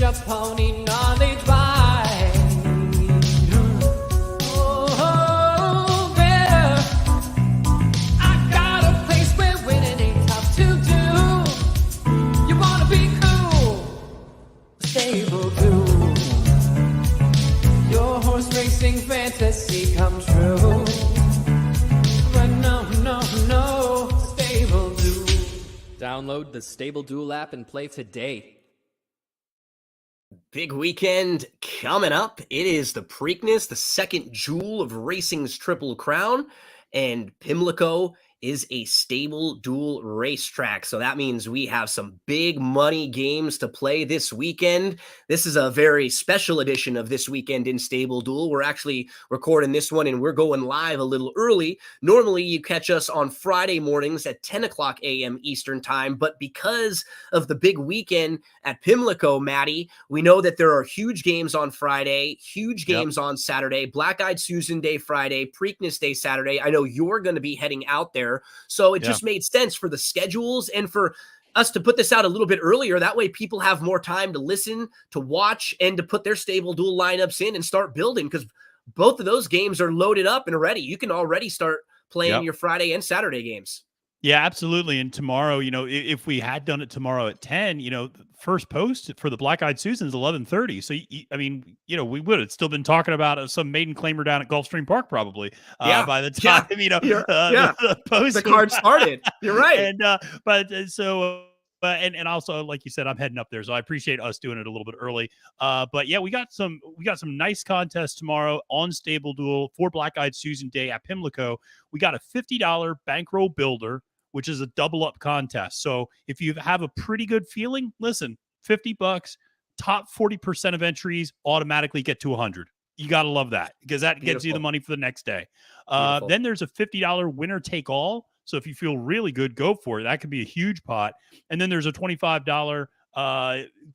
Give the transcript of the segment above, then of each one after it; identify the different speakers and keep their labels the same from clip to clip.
Speaker 1: your pony knowledge by. Oh, better. I got a place where winning ain't tough to do. You wanna be cool, stable too. Your horse racing fantasy come true. But no, stable duel.
Speaker 2: Download the Stable Duel app and play today.
Speaker 3: Big weekend coming up. It is the Preakness, the second jewel of racing's Triple Crown, and Pimlico is a stable dual racetrack. So that means we have some big money games to play this weekend. This is a very special edition of This Weekend in Stable Duel. We're actually recording this one and we're going live a little early. Normally you catch us on Friday mornings at 10 o'clock a.m. Eastern time, but because of the big weekend at Pimlico, Maddie, we know that there are huge games on Friday, huge games on Saturday, Black-Eyed Susan Day Friday, Preakness Day Saturday. I know you're going to be heading out there. So it just made sense for the schedules and for us to put this out a little bit earlier. That way people have more time to listen, to watch, and to put their stable duel lineups in and start building, because both of those games are loaded up and ready. You can already start playing your Friday and Saturday games.
Speaker 4: Yeah, absolutely. And tomorrow, if we had done it tomorrow at 10, the first post for the Black-Eyed Susan is 11:30. So, we would have still been talking about some maiden claimer down at Gulfstream Park probably by the time, the post.
Speaker 3: The card started. You're right.
Speaker 4: And, and also, like you said, I'm heading up there, so I appreciate us doing it a little bit early. But yeah, we got some nice contests tomorrow on Stable Duel for Black-Eyed Susan Day at Pimlico. We got a $50 bankroll builder, which is a double up contest. So if you have a pretty good feeling, listen, $50, top 40% of entries automatically get to 100. You got to love that, because that gets you the money for the next day. Then there's a $50 winner take all. So if you feel really good, go for it. That could be a huge pot. And then there's a $25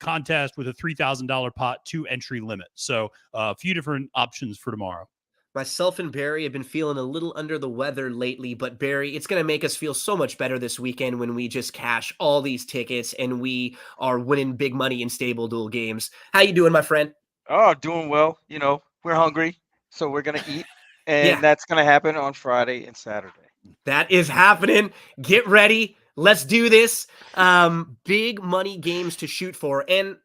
Speaker 4: contest with a $3,000 pot, 2 entry limit. So a few different options for tomorrow.
Speaker 3: Myself and Barry have been feeling a little under the weather lately, but Barry, it's going to make us feel so much better this weekend when we just cash all these tickets and we are winning big money in stable duel games. How you doing, my friend?
Speaker 5: Oh, doing well. We're hungry, so we're going to eat, and that's going to happen on Friday and Saturday.
Speaker 3: That is happening. Get ready. Let's do this. Big money games to shoot for. And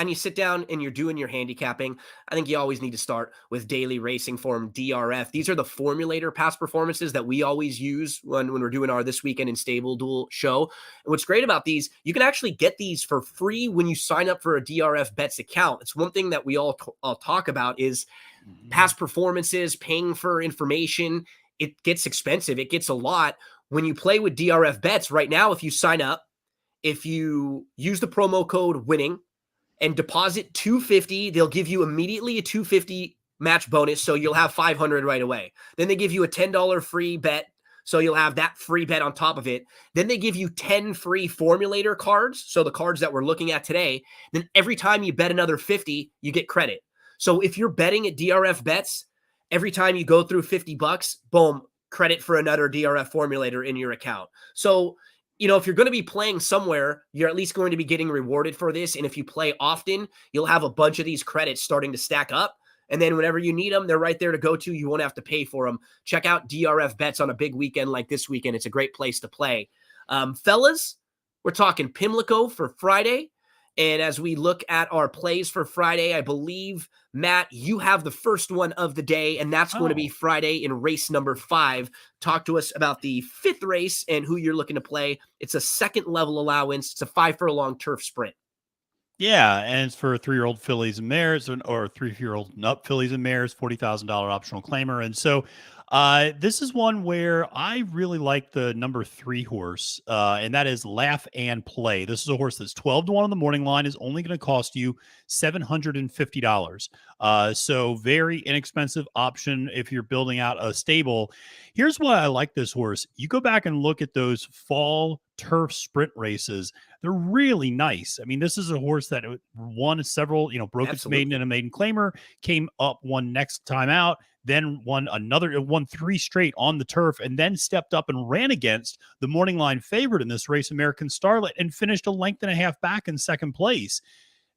Speaker 3: you sit down and you're doing your handicapping. I think you always need to start with Daily Racing Form DRF. These are the formulator past performances that we always use when we're doing our This Weekend in Stable Duel show. And what's great about these, you can actually get these for free when you sign up for a DRF Bets account. It's one thing that we all talk about is past performances, paying for information. It gets expensive. It gets a lot. When you play with DRF Bets right now, if you sign up, if you use the promo code WINNING, and deposit $250, they'll give you immediately a $250 match bonus, so you'll have $500 right away. Then they give you a $10 free bet, so you'll have that free bet on top of it. Then they give you 10 free formulator cards, so the cards that we're looking at today. Then every time you bet another 50, you get credit. So if you're betting at DRF Bets, every time you go through $50, boom, credit for another DRF formulator in your account. So if you're going to be playing somewhere, you're at least going to be getting rewarded for this. And if you play often, you'll have a bunch of these credits starting to stack up. And then whenever you need them, they're right there to go to. You won't have to pay for them. Check out DRF Bets on a big weekend like this weekend. It's a great place to play. Fellas, we're talking Pimlico for Friday. And as we look at our plays for Friday, I believe, Matt, you have the first one of the day, and that's going to be Friday in race number 5. Talk to us about the 5th race and who you're looking to play. It's a second level allowance. It's a 5-furlong turf sprint.
Speaker 4: Yeah, and it's for 3-year-old fillies and mares, or 3-year-old and up fillies and mares, $40,000 optional claimer. And so this is one where I really like the number 3 horse, and that is Laugh and Play. This is a horse that's 12-1 on the morning line, is only going to cost you $750. So very inexpensive option if you're building out a stable. Here's why I like this horse. You go back and look at those fall turf sprint races. They're really nice. I mean, this is a horse that won several, broke its maiden and a maiden claimer, came up one next time out, then won 3 straight on the turf, and then stepped up and ran against the morning line favorite in this race, American Starlet, and finished a length and a half back in second place.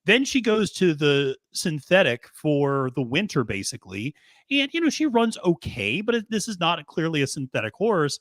Speaker 4: Then she goes to the synthetic for the winter, basically. And, she runs okay, but this is not clearly a synthetic horse.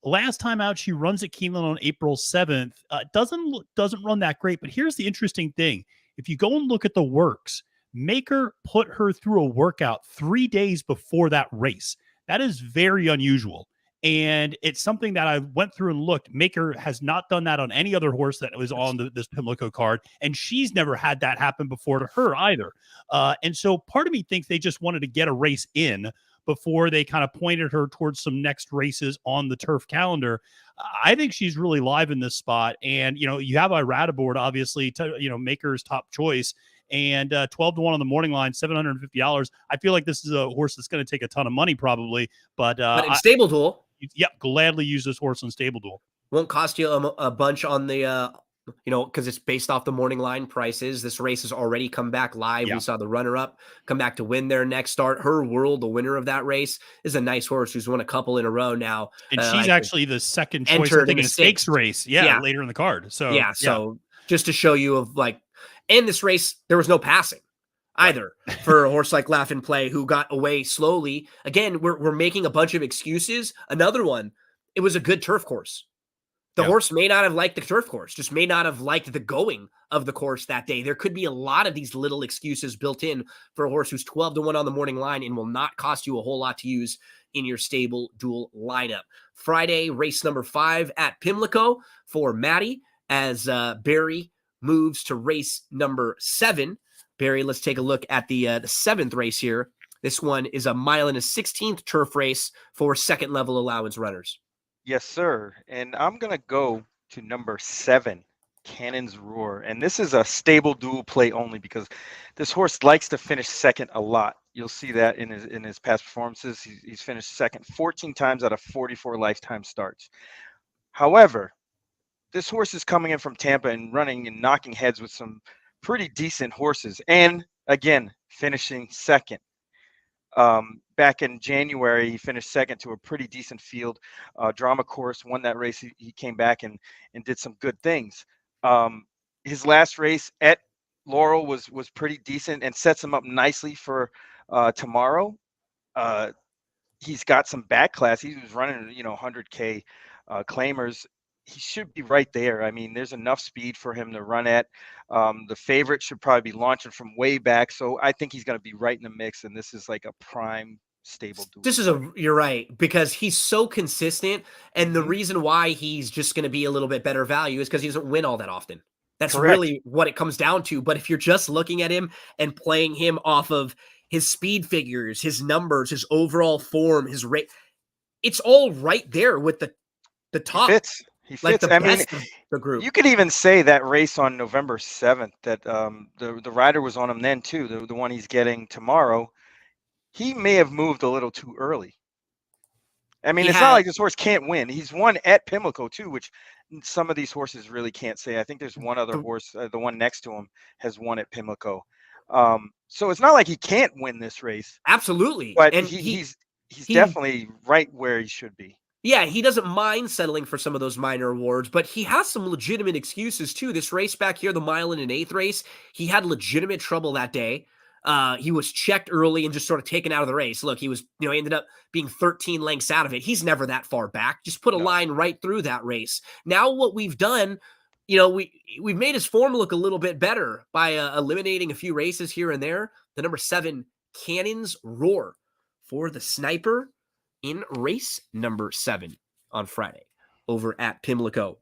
Speaker 4: Last time out, she runs at Keeneland on April 7th. Doesn't run that great. But here's the interesting thing. If you go and look at the works, Maker put her through a workout 3 days before that race. That is very unusual. And it's something that I went through and looked. Maker has not done that on any other horse that was on this Pimlico card. And she's never had that happen before to her either. And so part of me thinks they just wanted to get a race in before they kind of pointed her towards some next races on the turf calendar. I think she's really live in this spot. And, you have Iradabord, obviously, Maker's top choice. And 12 to 1 on the morning line, $750. I feel like this is a horse that's going to take a ton of money probably. But
Speaker 3: in Stable Duel,
Speaker 4: gladly use this horse in Stable Duel.
Speaker 3: Won't cost you a bunch on the, because it's based off the morning line prices. This race has already come back live.
Speaker 4: Yeah.
Speaker 3: We saw the runner-up come back to win their next start. Her World, the winner of that race, is a nice horse who's won a couple in a row now.
Speaker 4: And she's actually the second choice,
Speaker 3: entered
Speaker 4: in a stakes race. Yeah, later in the card. So
Speaker 3: so just to show you in this race, there was no passing either for a horse like Laugh and Play, who got away slowly. Again, we're making a bunch of excuses. Another one, it was a good turf course. The horse may not have liked the turf course, just may not have liked the going of the course that day. There could be a lot of these little excuses built in for a horse who's 12 to 1 on the morning line and will not cost you a whole lot to use in your Stable Duel lineup. Friday, race number 5 at Pimlico for Maddie as Barry moves to race number 7. Barry, let's take a look at the 7th race here. This one is a 1.16 turf race for second level allowance runners.
Speaker 5: Yes, sir. And I'm going to go to number 7, Cannon's Roar. And this is a Stable Duel play only because this horse likes to finish second a lot. You'll see that in his past performances. He's finished second 14 times out of 44 lifetime starts. However, this horse is coming in from Tampa and running and knocking heads with some pretty decent horses. And again, finishing second. Back in January, he finished second to a pretty decent field. Drama Course won that race. He came back and did some good things. His last race at Laurel was pretty decent and sets him up nicely for tomorrow. He's got some back class. He was running, 100K claimers. He should be right there. I mean, there's enough speed for him to run at. The favorite should probably be launching from way back. So I think he's going to be right in the mix. And this is like a prime Stable Duel.
Speaker 3: You're right, because he's so consistent. And the reason why he's just going to be a little bit better value is because he doesn't win all that often. That's
Speaker 5: Correct.
Speaker 3: really what it comes down to. But if you're just looking at him and playing him off of his speed figures, his numbers, his overall form, his rate, it's all right there with the top.
Speaker 5: He fits.
Speaker 3: Like the best of the group.
Speaker 5: You could even say that race on November 7th that the rider was on him then too, the one he's getting tomorrow. He may have moved a little too early. I mean, it's not like this horse can't win. He's won at Pimlico too, which some of these horses really can't say. I think there's one other horse, the one next to him, has won at Pimlico. So it's not like he can't win this race.
Speaker 3: Absolutely.
Speaker 5: But
Speaker 3: and
Speaker 5: he's definitely right where he should be.
Speaker 3: Yeah, he doesn't mind settling for some of those minor awards, but he has some legitimate excuses too. This race back here, the 1.125 race, he had legitimate trouble that day. He was checked early and just sort of taken out of the race. Look, he was, he ended up being 13 lengths out of it. He's never that far back. Just put a line right through that race. Now what we've done, we've made his form look a little bit better by eliminating a few races here and there. The number 7, Cannon's Roar for the Sniper in race number 7 on Friday over at Pimlico.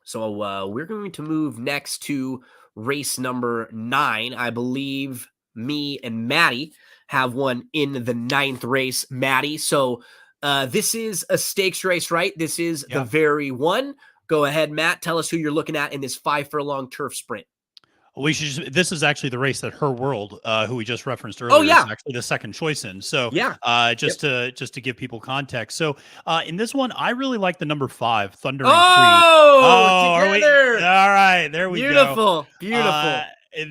Speaker 3: So we're going to move next to race number 9. I believe me and Maddie have one in the 9th race, Maddie. So this is a stakes race, right? This is the very one. Go ahead, Matt. Tell us who you're looking at in this 5 furlong turf sprint.
Speaker 4: This is actually the race that Her World, who we just referenced earlier, is actually the second choice in. So just to give people context. So in this one, I really like the number 5, Thundering Creek.
Speaker 3: Together.
Speaker 4: All right, there we go.
Speaker 3: Beautiful.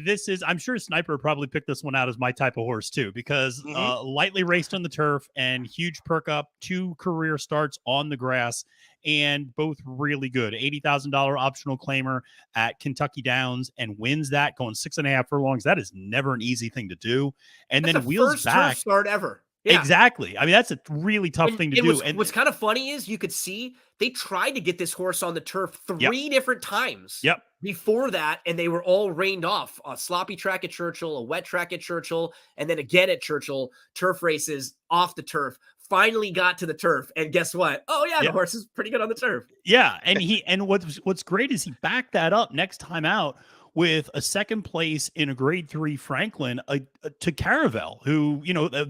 Speaker 4: this is, I'm sure Sniper probably picked this one out as my type of horse too, because
Speaker 5: Mhm.
Speaker 4: lightly raced on the turf and huge perk up, 2 career starts on the grass, and both really good. $80,000 optional claimer at Kentucky Downs and wins that going 6.5 furlongs. That is never an easy thing to do. And
Speaker 3: That's the
Speaker 4: then wheels
Speaker 3: first turf
Speaker 4: back.
Speaker 3: start ever. Yeah.
Speaker 4: Exactly. I mean, that's a really tough thing to
Speaker 3: And
Speaker 4: do.
Speaker 3: what's kind of funny is you could see they tried to get this horse on the turf
Speaker 4: Yep.
Speaker 3: 3 different times.
Speaker 4: Yep.
Speaker 3: Before that, and they were all rained off. A sloppy track at Churchill, a wet track at Churchill, and then again at Churchill, turf races off the turf. Finally got to the turf, and guess what? Oh yeah, the horse is pretty good on the turf.
Speaker 4: Yeah, and what's great is he backed that up next time out with a second place in a Grade 3 Franklin to Caravel, who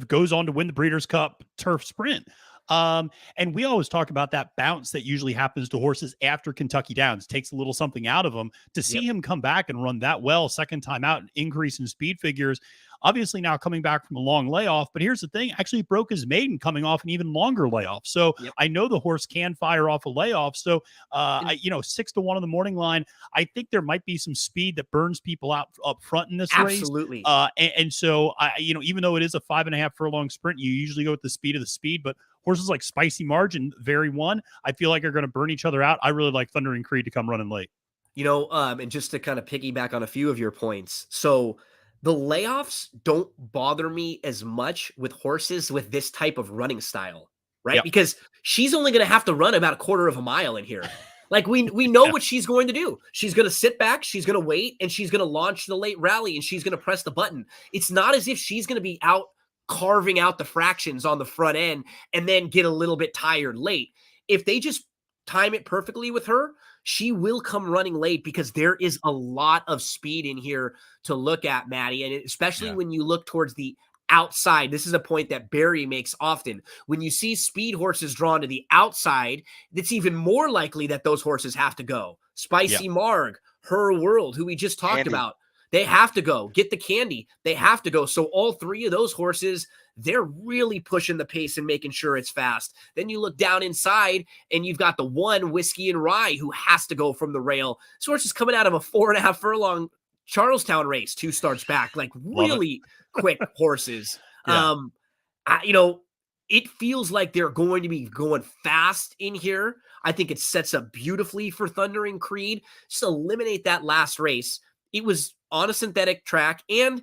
Speaker 4: goes on to win the Breeders' Cup Turf Sprint. And we always talk about that bounce that usually happens to horses after Kentucky Downs, takes a little something out of them. To see him come back and run that well second time out, increase in speed figures. Obviously now coming back from a long layoff, but here's the thing, actually broke his maiden coming off an even longer layoff. So I know the horse can fire off a layoff. So, 6 to 1 on the morning line, I think there might be some speed that burns people out up front in this race.
Speaker 3: Absolutely.
Speaker 4: And so even though it is a 5.5 furlong sprint, you usually go with the speed of the speed, but horses like Spicy Margin, very one, I feel like are going to burn each other out. I really like Thundering Creed to come running late.
Speaker 3: And just to kind of piggyback on a few of your points. So the layoffs don't bother me as much with horses with this type of running style, right?
Speaker 4: Yep.
Speaker 3: Because she's only going to have to run about a quarter of a mile in here. Like we know what she's going to do. She's going to sit back, she's going to wait, and she's going to launch the late rally, and she's going to press the button. It's not as if she's going to be out carving out the fractions on the front end and then get a little bit tired late. If they just time it perfectly with her, she will come running late because there is a lot of speed in here to look at, Maddie. And especially when you look towards the outside, this is a point that Barry makes often. When you see speed horses drawn to the outside, it's even more likely that those horses have to go. Spicy Marg, Her World, who we just talked about, they have to go. Get the Candy, they have to go. So all 3 of those horses, they're really pushing the pace and making sure it's fast. Then you look down inside and you've got the 1 Whiskey and Rye who has to go from the rail. This horse is coming out of a 4.5 furlong Charlestown race, 2 starts back, like really quick horses. It feels like they're going to be going fast in here. I think it sets up beautifully for Thundering Creed. Just eliminate that last race. It was on a synthetic track, and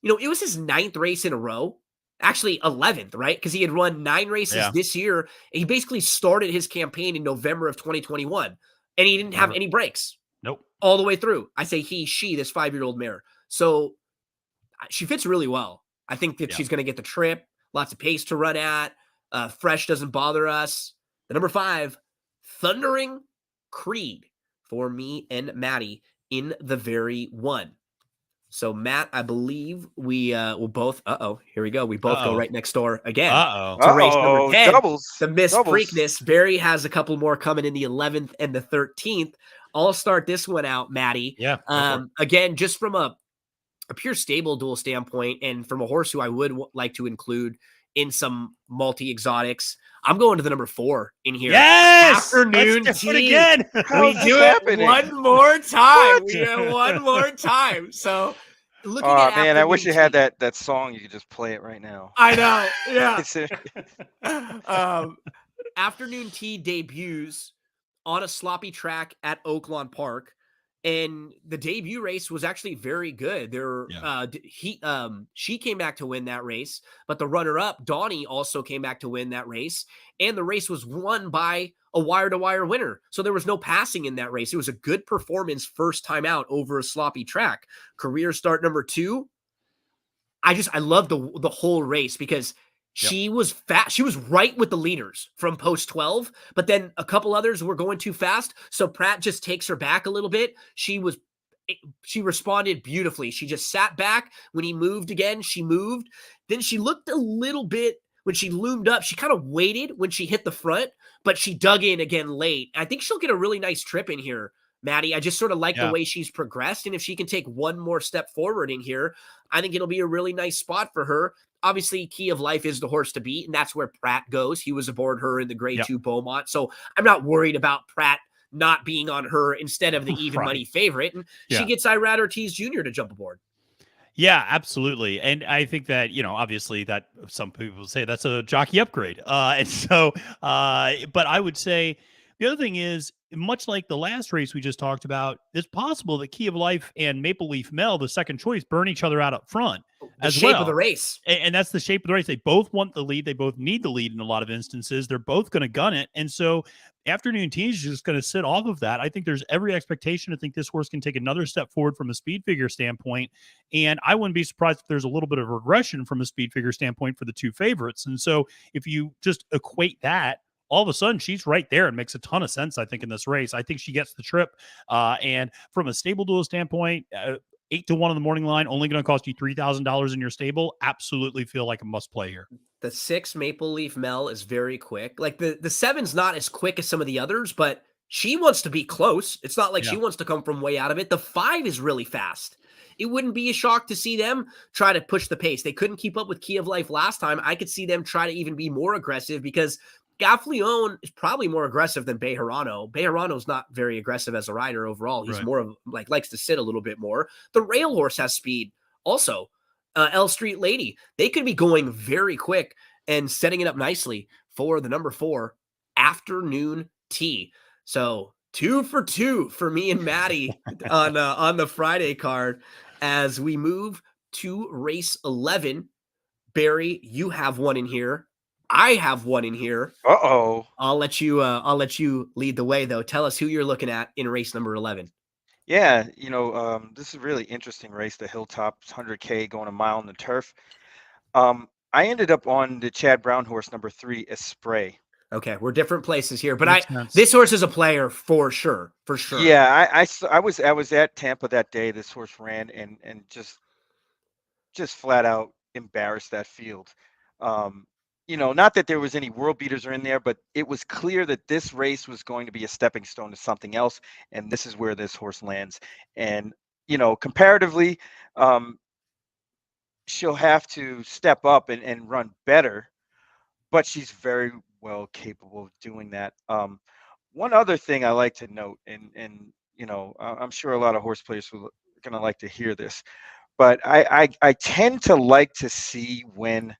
Speaker 3: it was his 9th race in a row. Actually 11th, right? Because he had run 9 races this year. And he basically started his campaign in November of 2021, and he didn't have any breaks.
Speaker 4: Nope.
Speaker 3: All the way through. I say she, this 5-year-old mare. So she fits really well. I think that she's going to get the trip, lots of pace to run at. Fresh doesn't bother us. The number 5, Thundering Creed for me and Maddie in the very one. So Matt, I believe we will both. Here we go. We both go right next door again. To race number 10.
Speaker 5: Doubles.
Speaker 3: The Miss Preakness. Barry has a couple more coming in the 11th and the 13th. I'll start this one out, Maddie.
Speaker 4: Yeah.
Speaker 3: Again, just from a pure stable duel standpoint, and from a horse who I would like to include in some multi-exotics, I'm going to the number 4 in here.
Speaker 4: Yes!
Speaker 3: Afternoon
Speaker 4: Let's do
Speaker 3: tea.
Speaker 4: it again.
Speaker 3: We do it one more time. We do it one more time. So looking at
Speaker 5: man, I wish you had
Speaker 3: Afternoon
Speaker 5: that song. You could just play it right now.
Speaker 3: I know. Yeah. Afternoon Tea debuts on a sloppy track at Oaklawn Park. And the debut race was actually very good. She came back to win that race, but the runner-up, Donnie, also came back to win that race. And the race was won by a wire-to-wire winner. So there was no passing in that race. It was a good performance first time out over a sloppy track. Career start number 2. I love the whole race because she was fast. She was right with the leaders from post 12, but then a couple others were going too fast. So Pratt just takes her back a little bit. She responded beautifully. She just sat back. When he moved again, she moved. Then she looked a little bit when she loomed up. She kind of waited when she hit the front, but she dug in again late. I think she'll get a really nice trip in here, Maddie. I just sort of like the way she's progressed. And if she can take one more step forward in here, I think it'll be a really nice spot for her. Obviously, Key of Life is the horse to beat, and that's where Pratt goes. He was aboard her in the Grade 2 Beaumont. So I'm not worried about Pratt not being on her instead of the even
Speaker 4: Right.
Speaker 3: money favorite. And she
Speaker 4: Yeah.
Speaker 3: gets Irad Ortiz Jr. to jump aboard.
Speaker 4: Yeah, absolutely. And I think that, obviously that some people say that's a jockey upgrade. But I would say the other thing is, much like the last race we just talked about, it's possible that Key of Life and Maple Leaf Mel, the second choice, burn each other out up front
Speaker 3: The
Speaker 4: as
Speaker 3: shape of the
Speaker 4: well.
Speaker 3: race.
Speaker 4: And that's the shape of the race. They both want the lead. They both need the lead in a lot of instances. They're both going to gun it. And so afternoon teams is just going to sit off of that. I think there's every expectation to think this horse can take another step forward from a speed figure standpoint. And I wouldn't be surprised if there's a little bit of regression from a speed figure standpoint for the two favorites. And so if you just equate that, all of a sudden she's right there and makes a ton of sense, I think, in this race. I think she gets the trip. And from a stable duel standpoint, 8-1 on the morning line, only going to cost you $3,000 in your stable. Absolutely feel like a must play here.
Speaker 3: The 6 Maple Leaf Mel is very quick. Like the 7's not as quick as some of the others, but she wants to be close. It's not like she wants to come from way out of it. The 5 is really fast. It wouldn't be a shock to see them try to push the pace. They couldn't keep up with Key of Life last time. I could see them try to even be more aggressive because Gaffleon is probably more aggressive than Bejarano. Bejarano's not very aggressive as a rider overall. He's more of likes to sit a little bit more. The rail horse has speed also. L Street Lady, they could be going very quick and setting it up nicely for the number 4 afternoon tea. So 2 for 2 for me and Maddie on the Friday card as we move to race 11. Barry, you have one in here. I have one in here.
Speaker 5: Uh-oh.
Speaker 3: I'll let you lead the way though. Tell us who you're looking at in race number 11.
Speaker 5: Yeah, this is a really interesting race, the Hilltop 100K going a mile in the turf. I ended up on the Chad Brown horse, number 3, Esprit.
Speaker 3: Okay, we're different places here, but
Speaker 4: Makes sense.
Speaker 3: this horse is a player for sure.
Speaker 5: Yeah, I was at Tampa that day. This horse ran and just flat out embarrassed that field. Not that there was any world beaters are in there, but it was clear that this race was going to be a stepping stone to something else, and this is where this horse lands. And comparatively, she'll have to step up and run better, but she's very well capable of doing that. One other thing I like to note, and I'm sure a lot of horse players are going to like to hear this, but I tend to like to see when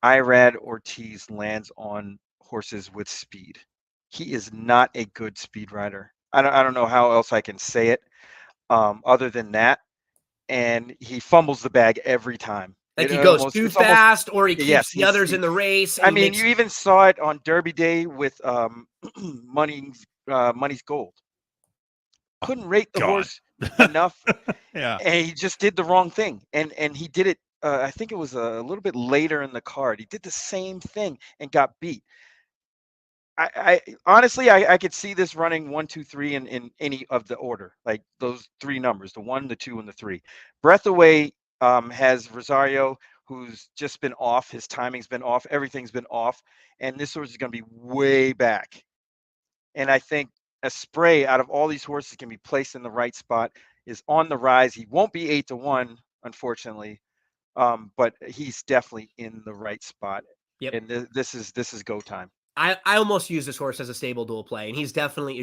Speaker 5: Irad Ortiz lands on horses with speed. He is not a good speed rider. I don't know how else I can say it other than that. And he fumbles the bag every time.
Speaker 3: Like he goes too fast, or he keeps the others in the race.
Speaker 5: I mean, you even saw it on Derby Day with Money's Gold. Couldn't rate the horse enough.
Speaker 4: Yeah.
Speaker 5: And he just did the wrong thing. And he did it, I think it was a little bit later in the card. He did the same thing and got beat. I honestly, I could see this running 1, 2, 3 in any of the order, like those 3 numbers, the 1, the 2, and the 3. Breath Away has Rosario, who's just been off. His timing's been off. Everything's been off. And this horse is going to be way back. And I think Esprit, out of all these horses, can be placed in the right spot, is on the rise. He won't be 8-1, unfortunately, but he's definitely in the right spot.
Speaker 3: Yep.
Speaker 5: And this is go time.
Speaker 3: I almost use this horse as a stable dual play, and she's definitely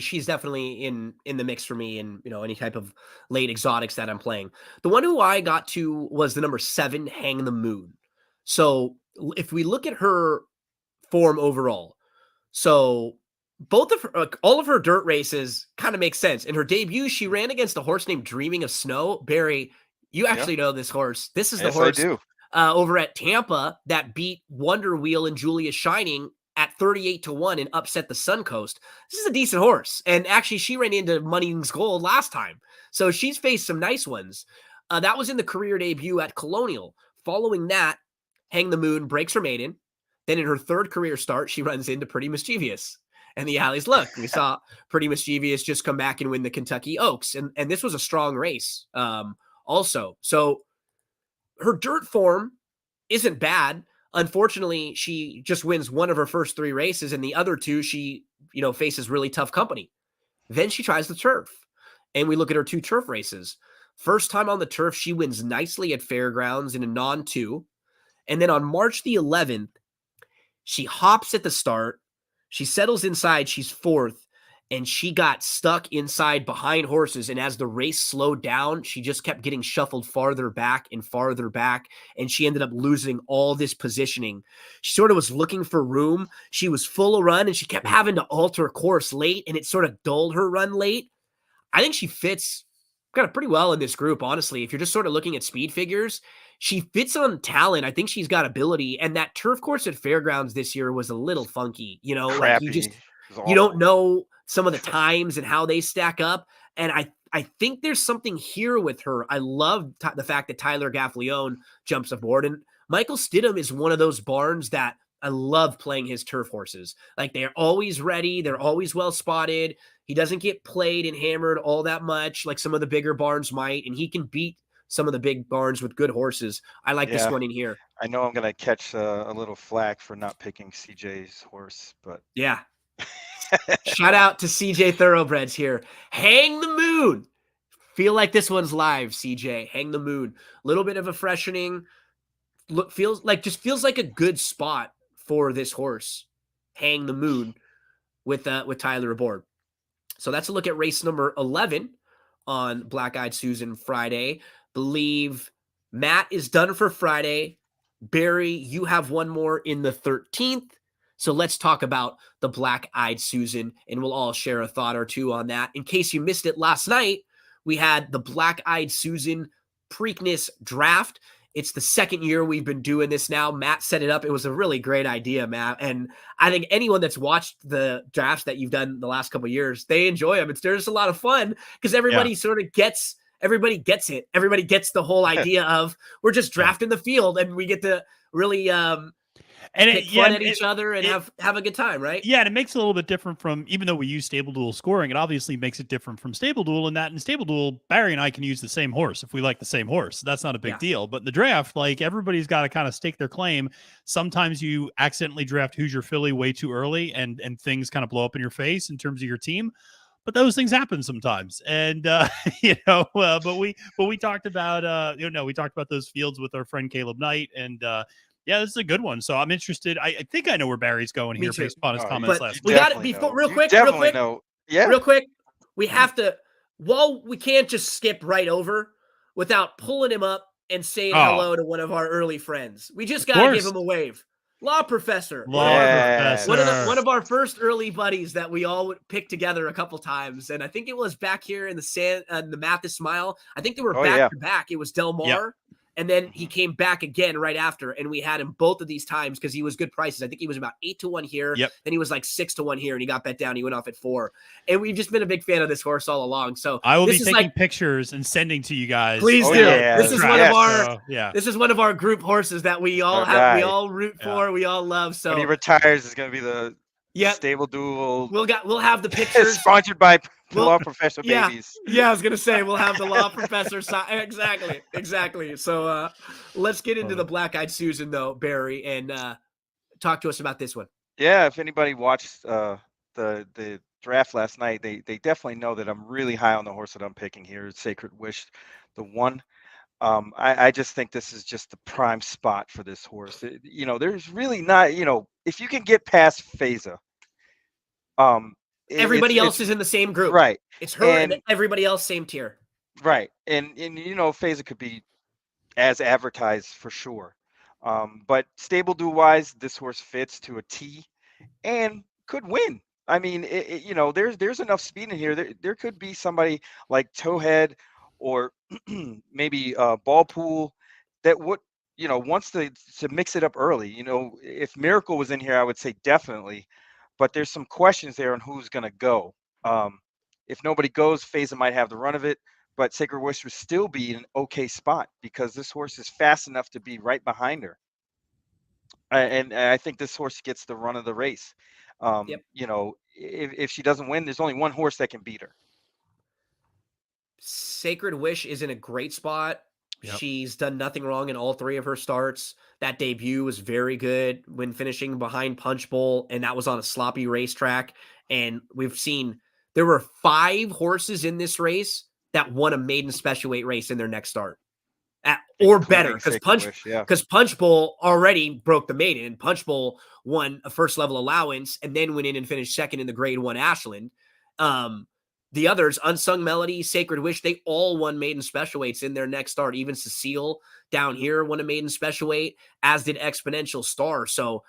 Speaker 3: in the mix for me in any type of late exotics that I'm playing. The one who I got to was the number 7, Hang the Moon. So if we look at her form overall, so all of her dirt races kind of make sense. In her debut, she ran against a horse named Dreaming of Snow. Barry, you actually know this horse. This is the horse
Speaker 5: I do.
Speaker 3: Over at Tampa that beat Wonder Wheel and Julia Shining at 38-1 and upset the Suncoast. This is a decent horse. And actually, she ran into Money's Gold last time. So she's faced some nice ones. That was in the career debut at Colonial. Following that, Hang the Moon breaks her maiden. Then in her third career start, she runs into Pretty Mischievous. And the Alleys, look, we saw Pretty Mischievous just come back and win the Kentucky Oaks. And this was a strong race also. So her dirt form isn't bad. Unfortunately, she just wins one of her first 3 races, and the other 2, she, faces really tough company. Then she tries the turf, and we look at her 2 turf races. First time on the turf, she wins nicely at Fairgrounds in a non-2. And then on March the 11th, she hops at the start. She settles inside. She's 4th. and she got stuck inside behind horses. And as the race slowed down, she just kept getting shuffled farther back and farther back. And she ended up losing all this positioning. She sort of was looking for room. She was full of run and she kept having to alter course late, and it sort of dulled her run late. I think she fits kind of pretty well in this group, honestly. If you're just sort of looking at speed figures, she fits on talent. I think she's got ability. And that turf course at Fairgrounds this year was a little funky. Like
Speaker 5: Crappy. It was
Speaker 3: you don't
Speaker 5: awful.
Speaker 3: know some of the times and how they stack up. And I think there's something here with her. I love the fact that Tyler Gaffleone jumps aboard. And Michael Stidham is one of those barns that I love playing his turf horses. Like, they're always ready. They're always well spotted. He doesn't get played and hammered all that much like some of the bigger barns might. And he can beat some of the big barns with good horses. I like this
Speaker 5: Yeah.
Speaker 3: one in here.
Speaker 5: I know I'm going to catch a little flack for not picking CJ's horse, but
Speaker 3: Yeah. Shout out to CJ Thoroughbreds here. Hang the Moon. Feel like this one's live, CJ. Hang the Moon. Little bit of a freshening. Feels like a good spot for this horse. Hang the Moon with Tyler aboard. So that's a look at race number 11 on Black Eyed Susan Friday. Believe Matt is done for Friday. Barry, you have one more in the 13th. So let's talk about the Black Eyed Susan, and we'll all share a thought or two on that. In case you missed it last night, we had the Black Eyed Susan Preakness draft. It's the second year we've been doing this now. Matt set it up. It was a really great idea, Matt. And I think anyone that's watched the drafts that you've done the last couple of years, they enjoy them. There's a lot of fun because everybody sort of gets everybody gets it. Everybody gets the whole idea of we're just drafting the field and we get to really pick fun at each other and have a good time, right?
Speaker 4: Yeah, and it makes it a little bit different from, even though we use Stable Duel scoring, it obviously makes it different from Stable Duel in that in Stable Duel, Barry and I can use the same horse if we like the same horse. That's not a big deal. But in the draft, like, everybody's got to kind of stake their claim. Sometimes you accidentally draft Who's Your Filly way too early and things kind of blow up in your face in terms of your team. But those things happen sometimes. And, but we talked about, we talked about those fields with our friend Caleb Knight, and, yeah, this is a good one. So I'm interested. I think I know where Barry's going here based upon his comments last
Speaker 3: we
Speaker 4: week.
Speaker 3: got it before, real quick.
Speaker 5: Yeah.
Speaker 3: Real quick. We have to, we can't just skip right over without pulling him up and saying hello to one of our early friends. We just got to give him a wave. Law Professor. One of our first early buddies that we all picked together a couple times. And I think it was back here in the Mathis Mile. I think they were back to back. It was Del Mar. Yep. And then he came back again right after, and we had him both of these times because he was good prices. I think he was about 8-1 here. Yep. Then he was like 6-1 here, and he got bet down. He went off at 4. And we've just been a big fan of this horse all along. So
Speaker 4: I will be taking pictures and sending to you guys.
Speaker 3: Please do.
Speaker 5: Yeah.
Speaker 3: This is one of our group horses that we all we all root for. We all love. So
Speaker 5: when he retires, it's going to be the Stable Duel.
Speaker 3: We'll have the pictures
Speaker 5: sponsored by Law Professor Babies.
Speaker 3: Yeah, I was gonna say we'll have the Law Professor exactly. So let's get into the Black Eyed Susan though, Barry, and talk to us about this one.
Speaker 5: Yeah, if anybody watched the draft last night, they definitely know that I'm really high on the horse that I'm picking here. Sacred Wish, the one. I just think this is just the prime spot for this horse. There's really not, if you can get past Feza.
Speaker 3: Everybody else is in the same group,
Speaker 5: right?
Speaker 3: It's her and everybody else same tier,
Speaker 5: right? And Feza could be as advertised for sure, but Stable Duel wise, this horse fits to a T and could win. I mean, there's enough speed in here. There could be somebody like Towhead or maybe Ballpool that would wants to mix it up early. If Miracle was in here, I would say definitely. But there's some questions there on who's going to go. If nobody goes, Feza might have the run of it, but Sacred Wish would still be in an okay spot because this horse is fast enough to be right behind her. And I think this horse gets the run of the race. If she doesn't win, there's only one horse that can beat her.
Speaker 3: Sacred Wish is in a great spot.
Speaker 4: Yep.
Speaker 3: She's done nothing wrong in all 3 of her starts. That debut was very good when finishing behind Punch Bowl, and that was on a sloppy racetrack. And we've seen there were 5 horses in this race that won a maiden special weight race in their next start. Or better, because Punch Bowl already broke the maiden. Punch Bowl won a first level allowance and then went in and finished second in the grade 1 Ashland. The others, Unsung Melody, Sacred Wish, they all won maiden special weights in their next start. Even Cecile down here won a maiden special weight, as did Exponential Star. So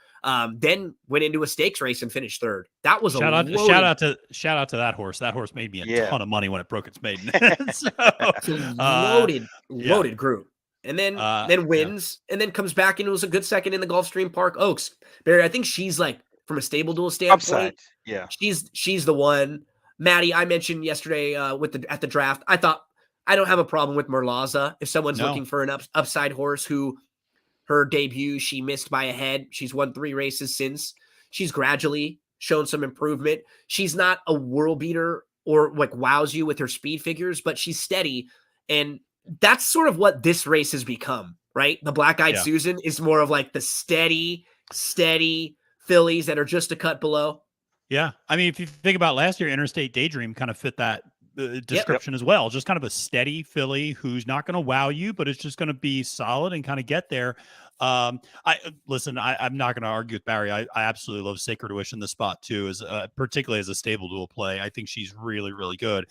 Speaker 3: then went into a stakes race and finished third. That was
Speaker 4: shout
Speaker 3: a
Speaker 4: out
Speaker 3: loaded,
Speaker 4: to that horse. That horse made me a
Speaker 5: Yeah.
Speaker 4: ton of money when it broke its maiden. So,
Speaker 3: it's a loaded,
Speaker 4: yeah.
Speaker 3: loaded group. And then
Speaker 4: Yeah.
Speaker 3: wins, and then comes back and was a good second in the Gulfstream Park Oaks. Barry, I think she's like, from a stable duel standpoint,
Speaker 5: Upside. Yeah.
Speaker 3: she's the one. Maddie, I mentioned yesterday at the draft, I thought I don't have a problem with Merlaza if someone's
Speaker 4: No.
Speaker 3: looking for an upside horse who her debut she missed by a head. She's won 3 races since. She's gradually shown some improvement. She's not a world beater or like wows you with her speed figures, but she's steady, and that's sort of what this race has become, right? The Black Eyed
Speaker 4: Yeah.
Speaker 3: Susan is more of like the steady fillies that are just a cut below.
Speaker 4: Yeah. I mean, if you think about last year, Interstate Daydream kind of fit that description as well. Just kind of a steady filly who's not going to wow you, but it's just going to be solid and kind of get there. I'm not going to argue with Barry. I absolutely love Sacred Wish in the spot too, as particularly as a stable dual play. I think she's really, really good.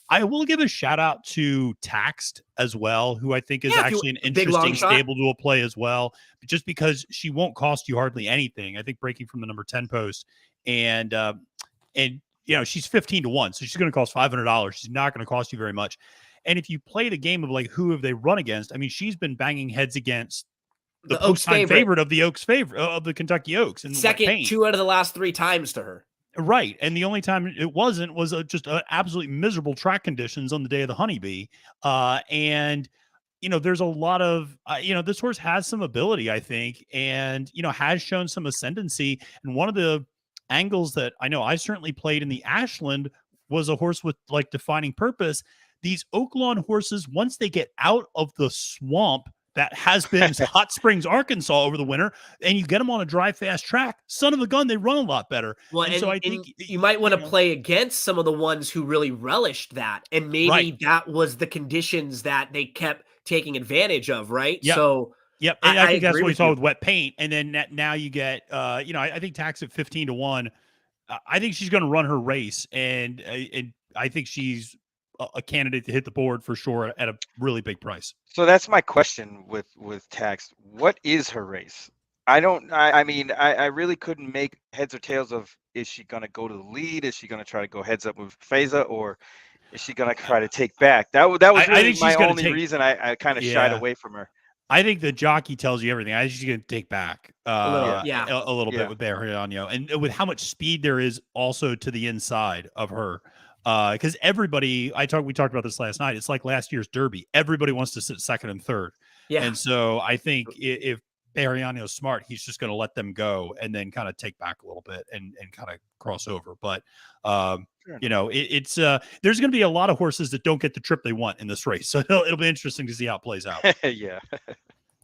Speaker 4: I will give a shout out to Taxed as well, who I think is actually an interesting stable dual play as well, just because she won't cost you hardly anything. I think breaking from the number 10 post, and you know, she's 15-1, so she's going to cost $500. She's not going to cost you very much. And if you play the game of like who have they run against, I mean, she's been banging heads against the Oaks favorite of the Oaks favorite of the Kentucky Oaks, and
Speaker 3: second 2 out of the last 3 times to her.
Speaker 4: Right. And the only time it wasn't was just absolutely miserable track conditions on the day of the Honeybee. And, you know, there's a lot of, this horse has some ability, I think, and, you know, has shown some ascendancy. And one of the angles that I know I certainly played in the Ashland was a horse with like defining purpose. These Oaklawn horses, once they get out of the swamp that has been Hot Springs, Arkansas over the winter, and you get them on a dry, fast track, son of a gun, they run a lot better.
Speaker 3: Well, and so I think you might want to play against some of the ones who really relished that. And maybe that was the conditions that they kept taking advantage of, right?
Speaker 4: Yep.
Speaker 3: So
Speaker 4: and I think that's what we saw with Wet Paint. And then now you get, I think Tax at 15-1. I think she's going to run her race, and I think she's a candidate to hit the board for sure at a really big price.
Speaker 5: So that's my question with Tax. What is her race? I really couldn't make heads or tails of, is she going to go to the lead? Is she going to try to go heads up with Feza, or is she going to try to take back? That was really my only reason I kind of shied away from her.
Speaker 4: I think the jockey tells you everything. I think she's going to take back a little bit with Berriano, and with how much speed there is also to the inside of her. Because we talked about this last night. It's like last year's Derby. Everybody wants to sit second and third. Yeah. And so I think if Berriano's smart, he's just going to let them go and then kind of take back a little bit and kind of cross over. But, it's there's going to be a lot of horses that don't get the trip they want in this race. So it'll be interesting to see how it plays out.
Speaker 5: Yeah.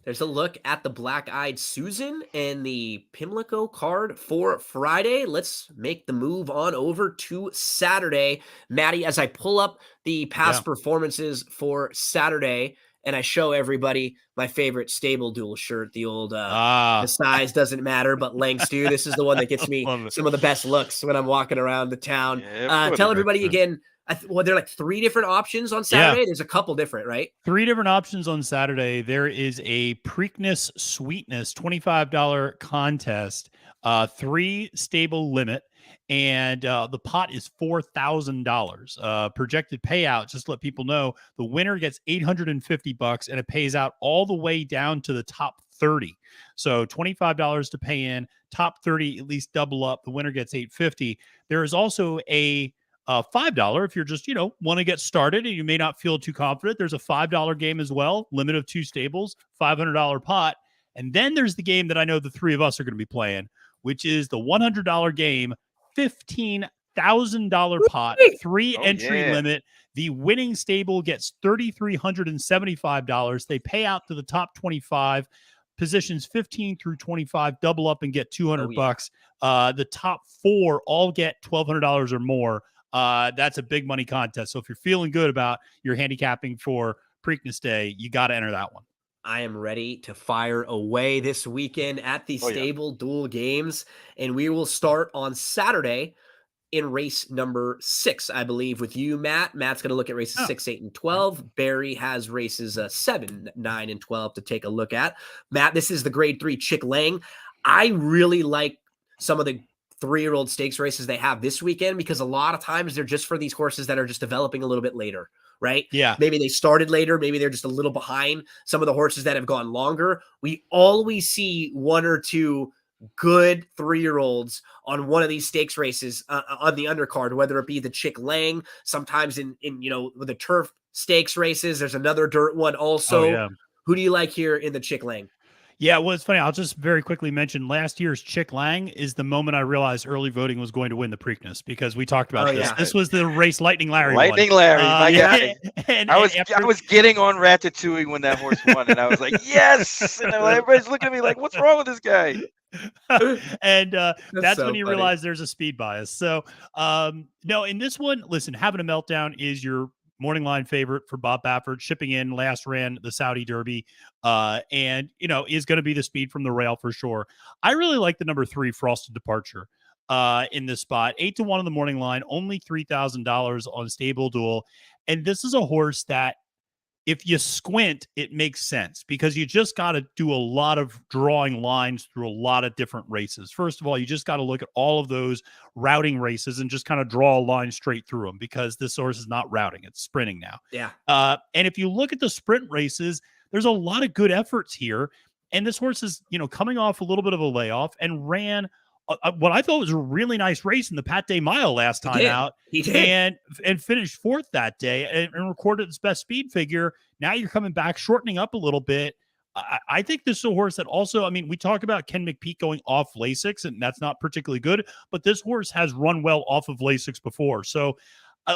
Speaker 3: There's a look at the Black Eyed Susan and the Pimlico card for Friday. Let's make the move on over to Saturday. Maddie, as I pull up the past performances for Saturday and I show everybody my favorite stable duel shirt, the old the size doesn't matter, but lengths do. This is the one that gets me some of the best looks when I'm walking around the town. Tell everybody again. There are like 3 different options on Saturday. There's a couple different, right?
Speaker 4: 3 different options on Saturday. There is a Preakness Sweetness $25 contest, 3 stable limit, and the pot is $4,000. Projected payout, just to let people know, the winner gets $850, and it pays out all the way down to the top 30. So $25 to pay in, top 30 at least double up. The winner gets $850. There is also a $5 if you're just, want to get started and you may not feel too confident. There's a $5 game as well, limit of 2 stables, $500 pot. And then there's the game that I know the 3 of us are going to be playing, which is the $100 game, $15,000 pot, 3 entry limit. The winning stable gets $3,375. They pay out to the top 25. Positions 15 through 25 double up and get $200. The top 4 all get $1,200 or more. That's a big money contest. So if you're feeling good about your handicapping for Preakness Day, you got to enter that one.
Speaker 3: I am ready to fire away this weekend at the Stable Duel Games, and we will start on Saturday in race number 6, I believe, with you, Matt. Matt's going to look at races
Speaker 4: Oh.
Speaker 3: 6, 8, and 12. Barry has races 7, 9, and 12 to take a look at. Matt, this is the grade 3 Chick Lang. I really like some of the 3-year-old stakes races they have this weekend because a lot of times they're just for these horses that are just developing a little bit later, right?
Speaker 4: Yeah.
Speaker 3: Maybe they started later. Maybe they're just a little behind some of the horses that have gone longer. We always see 1 or 2 good 3-year-olds on one of these stakes races on the undercard, whether it be the Chick Lang, sometimes in the turf stakes races. There's another dirt one also.
Speaker 4: Oh, yeah.
Speaker 3: Who do you like here in the Chick Lang?
Speaker 4: Yeah, well, it's funny. I'll just very quickly mention last year's Chick Lang is the moment I realized early voting was going to win the Preakness because we talked about this.
Speaker 3: Yeah.
Speaker 4: This was the race Lightning Larry
Speaker 5: Lightning
Speaker 4: won.
Speaker 5: Larry, my guy.
Speaker 4: And
Speaker 5: I was getting on Ratatouille when that horse won, and I was like, yes! And everybody's looking at me like, what's wrong with this guy?
Speaker 4: And that's
Speaker 3: so
Speaker 4: when you
Speaker 3: funny.
Speaker 4: realize there's a speed bias. So, no, in this one, listen, Having a Meltdown is your morning line favorite for Bob Baffert, shipping in, last ran the Saudi Derby, and, is going to be the speed from the rail for sure. I really like the number 3 Frosted Departure in this spot. 8-1 on the morning line, only $3,000 on Stable Duel. And this is a horse that, if you squint, it makes sense because you just got to do a lot of drawing lines through a lot of different races. First of all, you just got to look at all of those routing races and just kind of draw a line straight through them because this horse is not routing, it's sprinting now.
Speaker 3: Yeah.
Speaker 4: And if you look at the sprint races, there's a lot of good efforts here. And this horse is, coming off a little bit of a layoff and ran what I thought was a really nice race in the Pat Day Mile last time out.
Speaker 3: He did.
Speaker 4: And finished 4th that day and recorded its best speed figure. Now you're coming back, shortening up a little bit. I think this is a horse that also, we talk about Ken McPeek going off Lasix, and that's not particularly good, but this horse has run well off of Lasix before. So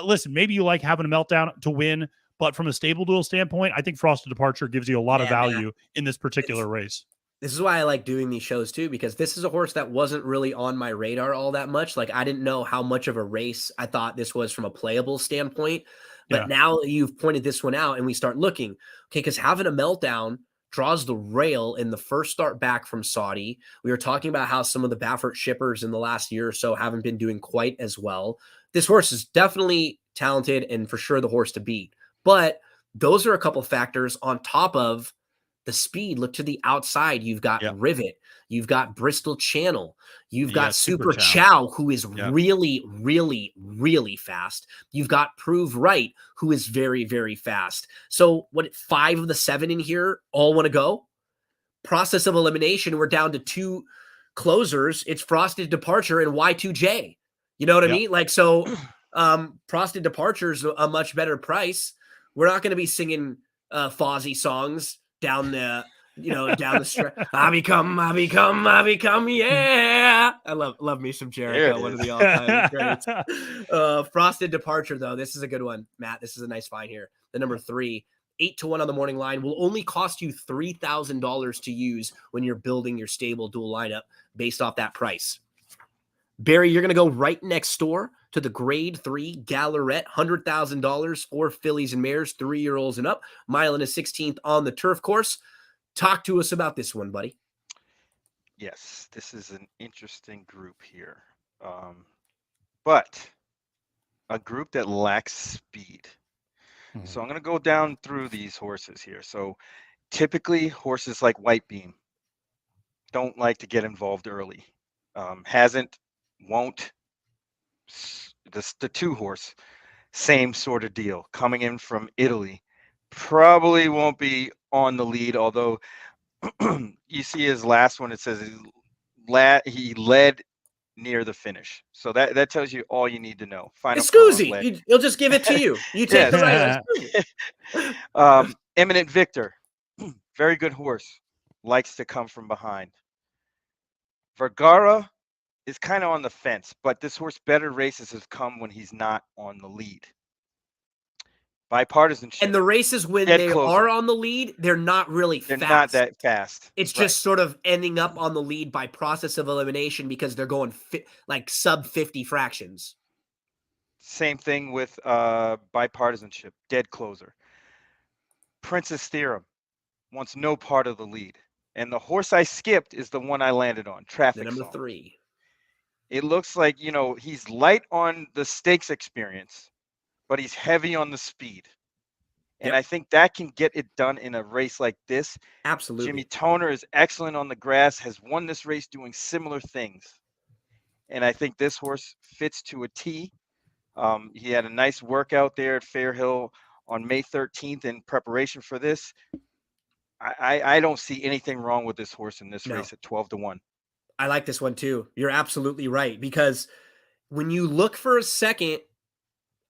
Speaker 4: listen, maybe you like Having a Meltdown to win, but from a Stable Duel standpoint, I think Frosted Departure gives you a lot of value in this particular race.
Speaker 3: This is why I like doing these shows too, because this is a horse that wasn't really on my radar all that much. Like I didn't know how much of a race I thought this was from a playable standpoint. But now you've pointed this one out and we start looking, okay, because Having a Meltdown draws the rail in the first start back from Saudi. We were talking about how some of the Baffert shippers in the last year or so haven't been doing quite as well. This horse is definitely talented and for sure the horse to beat. But those are a couple factors on top of the speed. Look to the outside. You've got Rivet. You've got Bristol Channel. You've got Super Chow, who is really, really, really fast. You've got Prove Right, who is very, very fast. So 5 of the 7 in here all want to go? Process of elimination, we're down to 2 closers. It's Frosted Departure and Y2J. You know what I mean? Like, so Frosted Departure is a much better price. We're not going to be singing Fozzy songs down the stretch. I become, yeah. I love me some Jericho, one of the all-time greats. Frosted Departure, though, this is a good one, Matt. This is a nice find here. The number 3, 8-1 on the morning line, will only cost you $3,000 to use when you're building your Stable Duel lineup based off that price. Barry, you're going to go right next door to the grade 3 Gallarette, $100,000 for fillies and mares, 3-year-olds and up, mile and a 16th on the turf course. Talk to us about this one, buddy.
Speaker 5: Yes, this is an interesting group here, but a group that lacks speed. So I'm going to go down through these horses here. So typically horses like White Beam don't like to get involved early. Won't. The 2 horse, same sort of deal. Coming in from Italy, probably won't be on the lead. Although you see his last one, it says he led near the finish. So that tells you all you need to know.
Speaker 3: Scusi, he'll just give it to you. You take the right.
Speaker 5: Eminent Victor, very good horse, likes to come from behind. Vergara is kind of on the fence, but this horse better races have come when he's not on the lead. Bipartisanship.
Speaker 3: And the races when they are on the lead, they're not really fast.
Speaker 5: They're not that fast.
Speaker 3: It's just sort of ending up on the lead by process of elimination because they're going like sub 50 fractions.
Speaker 5: Same thing with bipartisanship, dead closer. Princess Theorem wants no part of the lead. And the horse I skipped is the one I landed on, Traffic
Speaker 3: The number
Speaker 5: Song.
Speaker 3: 3.
Speaker 5: It looks like, he's light on the stakes experience, but he's heavy on the speed. And
Speaker 3: Yep.
Speaker 5: I think that can get it done in a race like this.
Speaker 3: Absolutely.
Speaker 5: Jimmy Toner is excellent on the grass, has won this race doing similar things. And I think this horse fits to a T. He had a nice workout there at Fairhill on May 13th in preparation for this. I don't see anything wrong with this horse in this
Speaker 3: No.
Speaker 5: race at 12-1.
Speaker 3: I like this one too. You're absolutely right, because when you look for a second,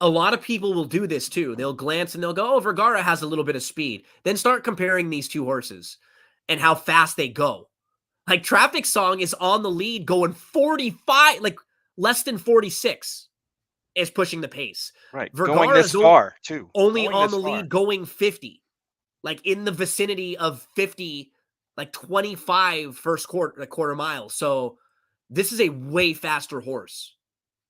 Speaker 3: a lot of people will do this too. They'll glance and they'll go, oh, Vergara has a little bit of speed. Then start comparing these two horses and how fast they go. Like Traffic Song is on the lead going 45, like less than 46 is pushing the pace.
Speaker 5: Right.
Speaker 3: Vergara
Speaker 5: Going this
Speaker 3: is
Speaker 5: far, too.
Speaker 3: only
Speaker 5: Going
Speaker 3: on
Speaker 5: this
Speaker 3: the
Speaker 5: far.
Speaker 3: lead going 50, like in the vicinity of 50, like 25 first quarter mile. So this is a way faster horse.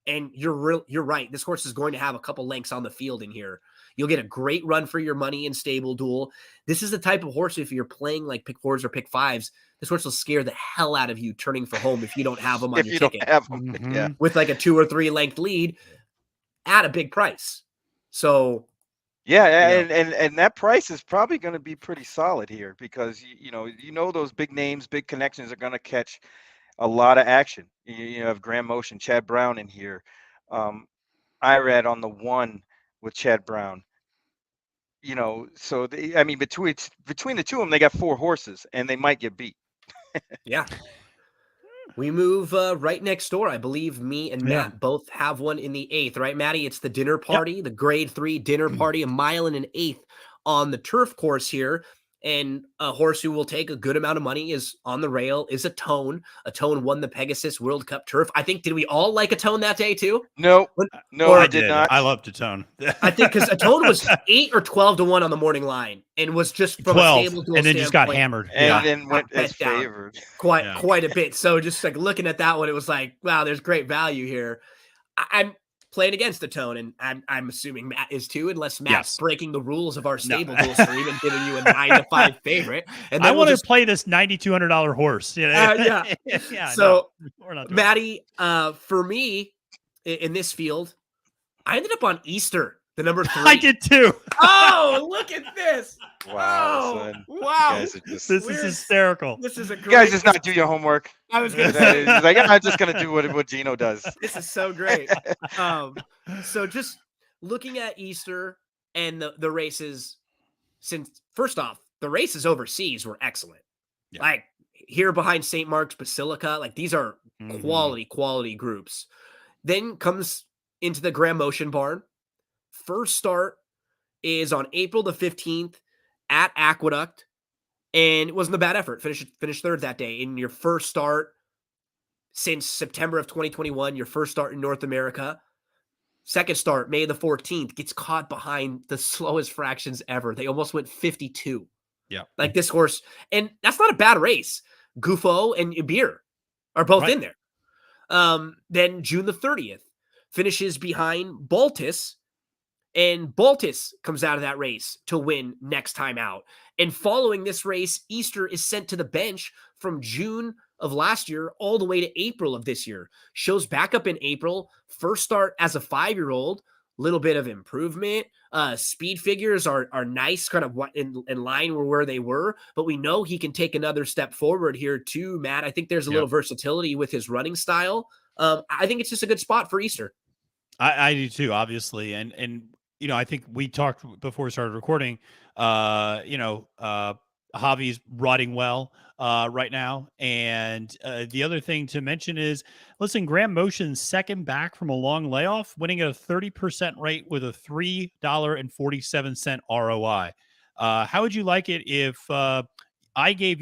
Speaker 3: And you're right. This horse is going to have a couple lengths on the field in here. You'll get a great run for your money in Stable Duel. This is the type of horse, if you're playing like pick fours or pick fives, this horse will scare the hell out of you turning for home if you don't have them on
Speaker 5: If
Speaker 3: your
Speaker 5: you
Speaker 3: ticket.
Speaker 5: don't have them,
Speaker 4: Mhm.
Speaker 5: yeah.
Speaker 3: With like a 2 or 3 length lead at a big price. So
Speaker 5: Yeah,
Speaker 3: You
Speaker 5: and that price is probably going to be pretty solid here, because those big names, big connections are going to catch a lot of action. You have Grand Motion, Chad Brown in here. Irad on the 1 with Chad Brown. So between the two of them, they got 4 horses, and they might get beat.
Speaker 3: yeah. We move right next door. I believe me and
Speaker 4: Yeah.
Speaker 3: Matt both have one in the 8th, right, Matty? It's the dinner party, the grade 3 dinner party, 1.125 miles on the turf course here. And a horse who will take a good amount of money is on the rail, is a Tone. A Tone won the Pegasus World Cup turf. I think, did we all like a Tone that day too?
Speaker 5: No,
Speaker 3: Or
Speaker 5: I
Speaker 4: I
Speaker 5: did not.
Speaker 4: I love to tone.
Speaker 3: I think because a Tone was 8 or 12-1 on the morning line and was just from
Speaker 4: 12,
Speaker 3: a Stable Duel
Speaker 4: and then just got
Speaker 3: standpoint,
Speaker 4: hammered.
Speaker 5: And
Speaker 4: Yeah.
Speaker 5: then went
Speaker 3: bet
Speaker 5: as
Speaker 3: down.
Speaker 5: favored.
Speaker 3: quite a bit. So just like looking at that one, it was like, wow, there's great value here. I'm playing against the Tone, and I'm assuming Matt is too, unless Matt's
Speaker 4: Yes.
Speaker 3: breaking the rules of our
Speaker 4: No.
Speaker 3: Stable Duel stream and giving you a 9-5 favorite. And
Speaker 4: I
Speaker 3: then
Speaker 4: want
Speaker 3: we'll
Speaker 4: to play this $9,200 horse.
Speaker 3: yeah.
Speaker 4: Yeah.
Speaker 3: So
Speaker 4: no, we're not doing
Speaker 3: Matty, for me in this field, I ended up on Easter, the number 3.
Speaker 4: that. I did too.
Speaker 3: Oh, look at this!
Speaker 5: Wow,
Speaker 3: Oh,
Speaker 5: son.
Speaker 3: wow!
Speaker 5: You guys are just,
Speaker 4: This
Speaker 3: Weird.
Speaker 4: is hysterical.
Speaker 3: This is a
Speaker 5: you
Speaker 3: great.
Speaker 5: guys just not do your homework.
Speaker 3: I was gonna
Speaker 5: He's
Speaker 3: say
Speaker 5: like, I'm just gonna do what Gino does.
Speaker 3: this is so great. So just looking at Easter and the races, since first off, the races overseas were excellent.
Speaker 4: Yeah.
Speaker 3: Like here behind St. Mark's Basilica, like these are
Speaker 4: Mhm.
Speaker 3: quality groups. Then comes into the Grand Motion Barn. First start is on April the 15th at Aqueduct, and it wasn't a bad effort. Finished third that day in your first start since September of 2021, your first start in North America. Second start, May the 14th, gets caught behind the slowest fractions ever. They almost went 52.
Speaker 4: Yeah.
Speaker 3: Like this horse, and that's not a bad race. Gufo and Ibir are both in there. Then June the 30th finishes behind Baltus, and Baltus comes out of that race to win next time out. And following this race, Easter is sent to the bench from June of last year all the way to April of this year. Shows back up in April. First start as a 5-year-old, little bit of improvement. Speed figures are nice, kind of in line with where they were, but we know he can take another step forward here too, Matt. I think there's a little versatility with his running style. I think it's just a good spot for Easter.
Speaker 4: I do too, obviously. And I think we talked before we started recording, Javi's riding well right now. And the other thing to mention is, listen, Grand Motion's second back from a long layoff, winning at a 30% rate with a $3.47 ROI. How would you like it if if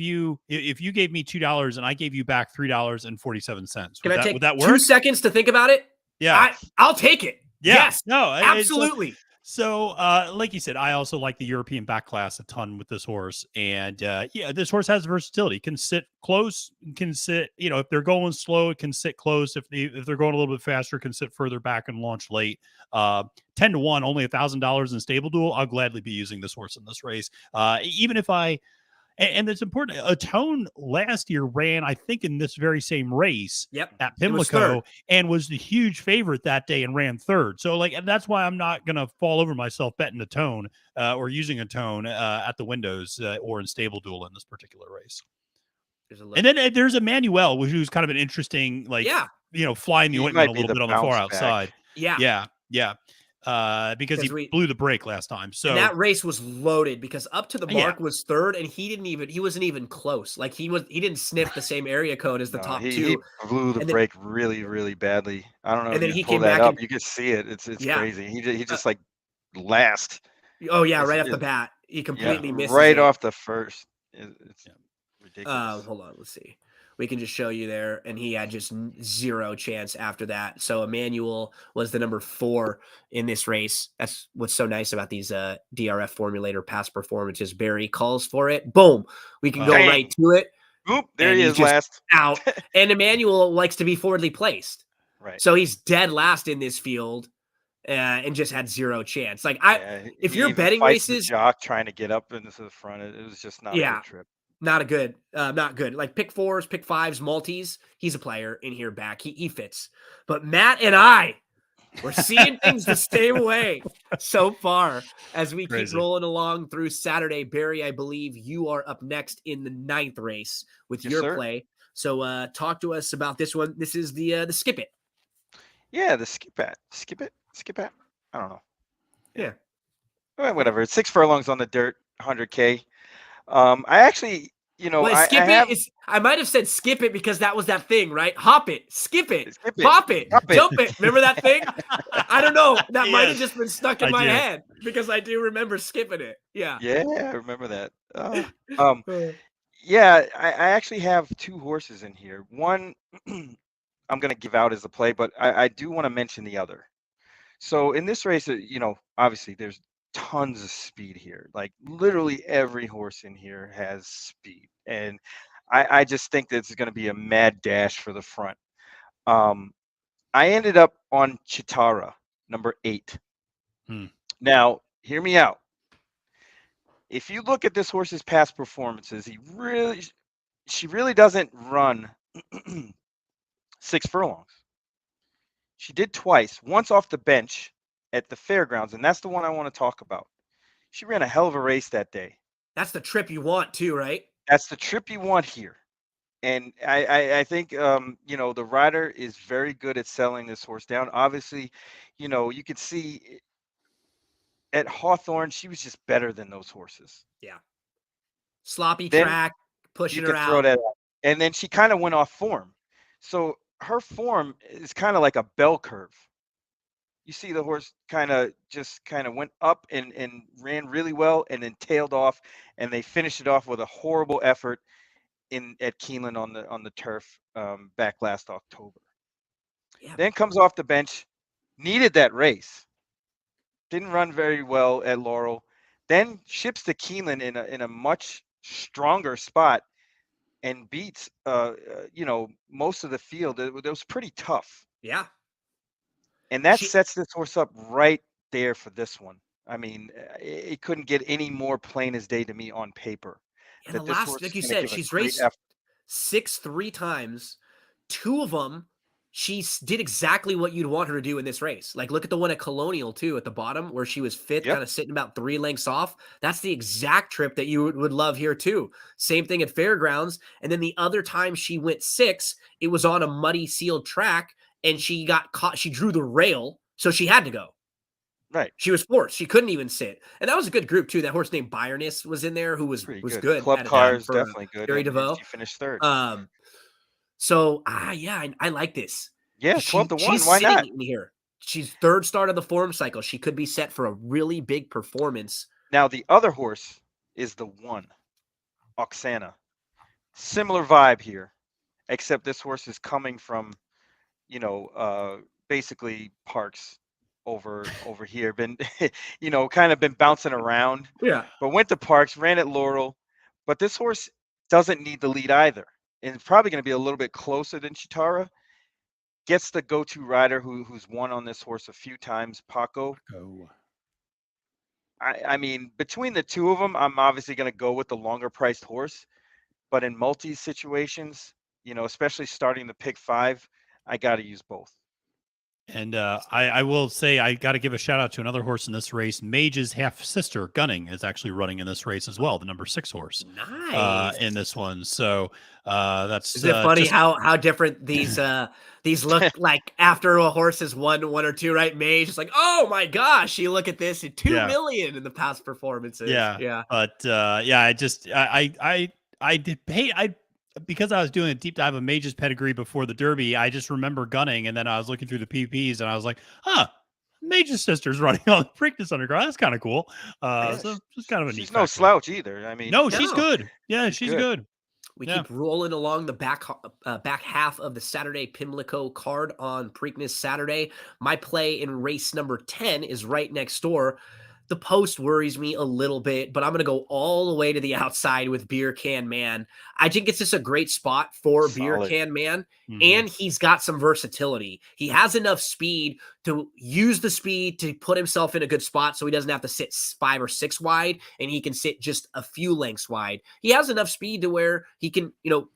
Speaker 4: you gave me $2 and I gave you back $3.47?
Speaker 3: Can I take
Speaker 4: would that work?
Speaker 3: 2 seconds to think about it?
Speaker 4: Yeah.
Speaker 3: I'll take it.
Speaker 4: Yeah.
Speaker 3: Yes.
Speaker 4: No,
Speaker 3: Absolutely.
Speaker 4: So, like you said, I also like the European back class a ton with this horse. And this horse has versatility. Can sit close, can sit, if they're going slow, it can sit close. If they're going a little bit faster, it can sit further back and launch late. 10-1, only $1,000 in Stable Duel. I'll gladly be using this horse in this race. Even if I And it's important. Atone last year ran, I think, in this very same race
Speaker 3: Yep.
Speaker 4: at
Speaker 3: It was third.
Speaker 4: Pimlico and was the huge favorite that day and ran third. So, like, and that's why I'm not going to fall over myself betting Atone or using Atone at the windows or in stable duel in this particular race. And then there's Emmanuel, who's kind of an interesting, like,
Speaker 3: Yeah.
Speaker 4: flying the
Speaker 5: He
Speaker 4: ointment
Speaker 5: might
Speaker 4: a
Speaker 5: be
Speaker 4: little
Speaker 5: the
Speaker 4: bit on the far
Speaker 5: bounce back.
Speaker 4: outside.
Speaker 3: Yeah.
Speaker 4: Yeah. Because he
Speaker 3: 'Cause we-
Speaker 4: blew the brake last time. So
Speaker 3: And that race was loaded because up to the
Speaker 4: Yeah.
Speaker 3: mark was third, and he wasn't even close. Like he didn't sniff the same area code as the
Speaker 5: No,
Speaker 3: top
Speaker 5: he
Speaker 3: two.
Speaker 5: blew the
Speaker 3: And then-
Speaker 5: brake really, really badly. I don't know
Speaker 3: And
Speaker 5: if
Speaker 3: then
Speaker 5: you
Speaker 3: he
Speaker 5: pull
Speaker 3: came
Speaker 5: that
Speaker 3: back
Speaker 5: up.
Speaker 3: and-
Speaker 5: You can see it. It's
Speaker 3: Yeah.
Speaker 5: crazy. He
Speaker 3: Uh,
Speaker 5: just like last.
Speaker 3: Oh yeah,
Speaker 5: It's-
Speaker 3: right off the
Speaker 5: it-
Speaker 3: bat, he
Speaker 5: Yeah,
Speaker 3: completely misses
Speaker 5: right
Speaker 3: it.
Speaker 5: off the first. It's
Speaker 4: Yeah.
Speaker 5: ridiculous.
Speaker 3: Hold on, let's see. We can just show you there, and he had just zero chance after that. So Emmanuel was the number 4 in this race. That's what's so nice about these DRF formulator past performances. Barry calls for it. Boom. We can go
Speaker 5: Bang.
Speaker 3: right to it.
Speaker 5: Oop, there
Speaker 3: and
Speaker 5: he
Speaker 3: he's
Speaker 5: is
Speaker 3: just
Speaker 5: last.
Speaker 3: Out. And Emmanuel likes to be forwardly placed.
Speaker 5: Right.
Speaker 3: So he's dead last in this field and just had zero chance. Like if
Speaker 5: He
Speaker 3: you're
Speaker 5: even
Speaker 3: betting
Speaker 5: fights the
Speaker 3: races,
Speaker 5: jock trying to get up into the front. It was just not a
Speaker 3: Yeah.
Speaker 5: good trip.
Speaker 3: not good. Like pick 4s, pick 5s, multis. He's a player in here back. He fits. But Matt and I, we're seeing things the same way so far as we
Speaker 4: Crazy.
Speaker 3: keep rolling along through Saturday. Barry, I believe you are up next in the 9th race with
Speaker 5: Yes,
Speaker 3: your
Speaker 5: sir.
Speaker 3: play. So talk to us about this one. This is the skip it.
Speaker 5: Yeah, the skip it. I don't know.
Speaker 3: Yeah.
Speaker 5: Well, whatever. It's 6 furlongs on the dirt, 100K. I actually,
Speaker 3: Well,
Speaker 5: I
Speaker 3: skip
Speaker 5: have
Speaker 3: it. I might have said skip it because that was that thing, right? Hop it, skip it,
Speaker 5: Skip it,
Speaker 3: pop it,
Speaker 5: hop it.
Speaker 3: jump it. Remember that thing? I don't know. That might have
Speaker 4: Yes,
Speaker 3: just been stuck in
Speaker 4: I
Speaker 3: my
Speaker 4: do.
Speaker 3: head because I do remember skipping it. Yeah.
Speaker 5: Yeah, I remember that. Yeah, I actually have 2 horses in here. One I'm going to give out as a play, but I do want to mention the other. So in this race, obviously there's tons of speed here. Like literally every horse in here has speed, and I just think that it's going to be a mad dash for the front. I ended up on Chitara, number 8. Now, hear me out. If you look at this horse's past performances, she really doesn't run 6 furlongs. She did twice, once off the bench at the fairgrounds, and that's the one I want to talk about. She ran a hell of a race that day.
Speaker 3: That's the trip you want too, right?
Speaker 5: That's the trip you want here. And I think, the rider is very good at selling this horse down. Obviously, you could see at Hawthorne, she was just better than those horses.
Speaker 3: Yeah. Sloppy
Speaker 5: Then
Speaker 3: track, pushing
Speaker 5: You
Speaker 3: her
Speaker 5: could throw
Speaker 3: out.
Speaker 5: that out. And then she kind of went off form. So her form is kind of like a bell curve. You see the horse kind of went up and ran really well and then tailed off, and they finished it off with a horrible effort at Keeneland on the turf back last October.
Speaker 3: Yeah.
Speaker 5: Then comes off the bench, needed that race, didn't run very well at Laurel, then ships to Keeneland in a much stronger spot and beats most of the field. It was pretty tough.
Speaker 3: Yeah.
Speaker 5: And that
Speaker 3: She-
Speaker 5: sets this horse up right there for this one. I mean, it couldn't get any more plain as day to me on paper.
Speaker 3: And
Speaker 5: that
Speaker 3: the
Speaker 5: this
Speaker 3: last,
Speaker 5: horse
Speaker 3: like
Speaker 5: is
Speaker 3: you
Speaker 5: gonna
Speaker 3: said,
Speaker 5: give a
Speaker 3: she's
Speaker 5: great
Speaker 3: raced
Speaker 5: effort.
Speaker 3: 6 3 times. 2 of them, did exactly what you'd want her to do in this race. Like, look at the one at Colonial too, at the bottom, where she was 5th,
Speaker 5: Yep.
Speaker 3: kind of sitting about 3 lengths off. That's the exact trip that you would love here too. Same thing at Fairgrounds. And then the other time she went 6, it was on a muddy sealed track, and she got caught. She drew the rail, so she had to go.
Speaker 5: Right.
Speaker 3: She was forced. She couldn't even sit. And that was a good group too. That horse named Byroness was in there, who was
Speaker 5: Pretty
Speaker 3: good.
Speaker 5: good. Club
Speaker 3: at a
Speaker 5: car
Speaker 3: time
Speaker 5: is
Speaker 3: for,
Speaker 5: definitely good.
Speaker 3: Gary
Speaker 5: and
Speaker 3: DeVoe.
Speaker 5: She finished 3rd.
Speaker 3: So I like this.
Speaker 5: Yeah,
Speaker 3: She-
Speaker 5: 12 to 1.
Speaker 3: She's
Speaker 5: Why
Speaker 3: sitting
Speaker 5: not?
Speaker 3: in here. She's 3rd start of the form cycle. She could be set for a really big performance.
Speaker 5: Now, the other horse is the 1, Oksana. Similar vibe here, except this horse is coming from, basically Parks over here. Been, kind of been bouncing around.
Speaker 3: Yeah.
Speaker 5: But went to Parks, ran at Laurel. But this horse doesn't need the lead either. And it's probably going to be a little bit closer than Chitara. Gets the go-to rider who's won on this horse a few times, Paco. I mean, between the two of them, I'm obviously going to go with the longer priced horse. But in multi situations, especially starting the pick 5, I got to use both.
Speaker 4: And I will say I got to give a shout out to another horse in this race. Mage's half sister Gunning is actually running in this race as well, the number 6 horse
Speaker 3: Nice.
Speaker 4: in this one. So that's
Speaker 3: Is it funny
Speaker 4: just
Speaker 3: how different these look like after a horse has won 1 or 2, right? Mage is like, oh my gosh, you look at this, 2 million in the past performances.
Speaker 4: yeah. But yeah, I did pay I because I was doing a deep dive of Mage's pedigree before the Derby. I just remember Gunning, and then I was looking through the PPs, and I was like, huh. Mage's sister's running on the Preakness Underground. That's kind of cool. So just kind of a neat
Speaker 5: She's no
Speaker 4: fact.
Speaker 5: slouch either. I mean,
Speaker 4: No, she's
Speaker 3: No.
Speaker 4: good. Yeah, she's
Speaker 5: good.
Speaker 4: good.
Speaker 3: We
Speaker 4: Yeah.
Speaker 3: keep rolling along the back half of the Saturday Pimlico card on Preakness Saturday. My play in race number 10 is right next door. The post worries me a little bit, but I'm going to go all the way to the outside with Beer Can Man. I think it's just a great spot for Beer
Speaker 5: Solid.
Speaker 3: Can Man,
Speaker 4: Mhm.
Speaker 3: and he's got some versatility. He has enough speed to use the speed to put himself in a good spot so he doesn't have to sit 5 or 6 wide, and he can sit just a few lengths wide. He has enough speed to where he can,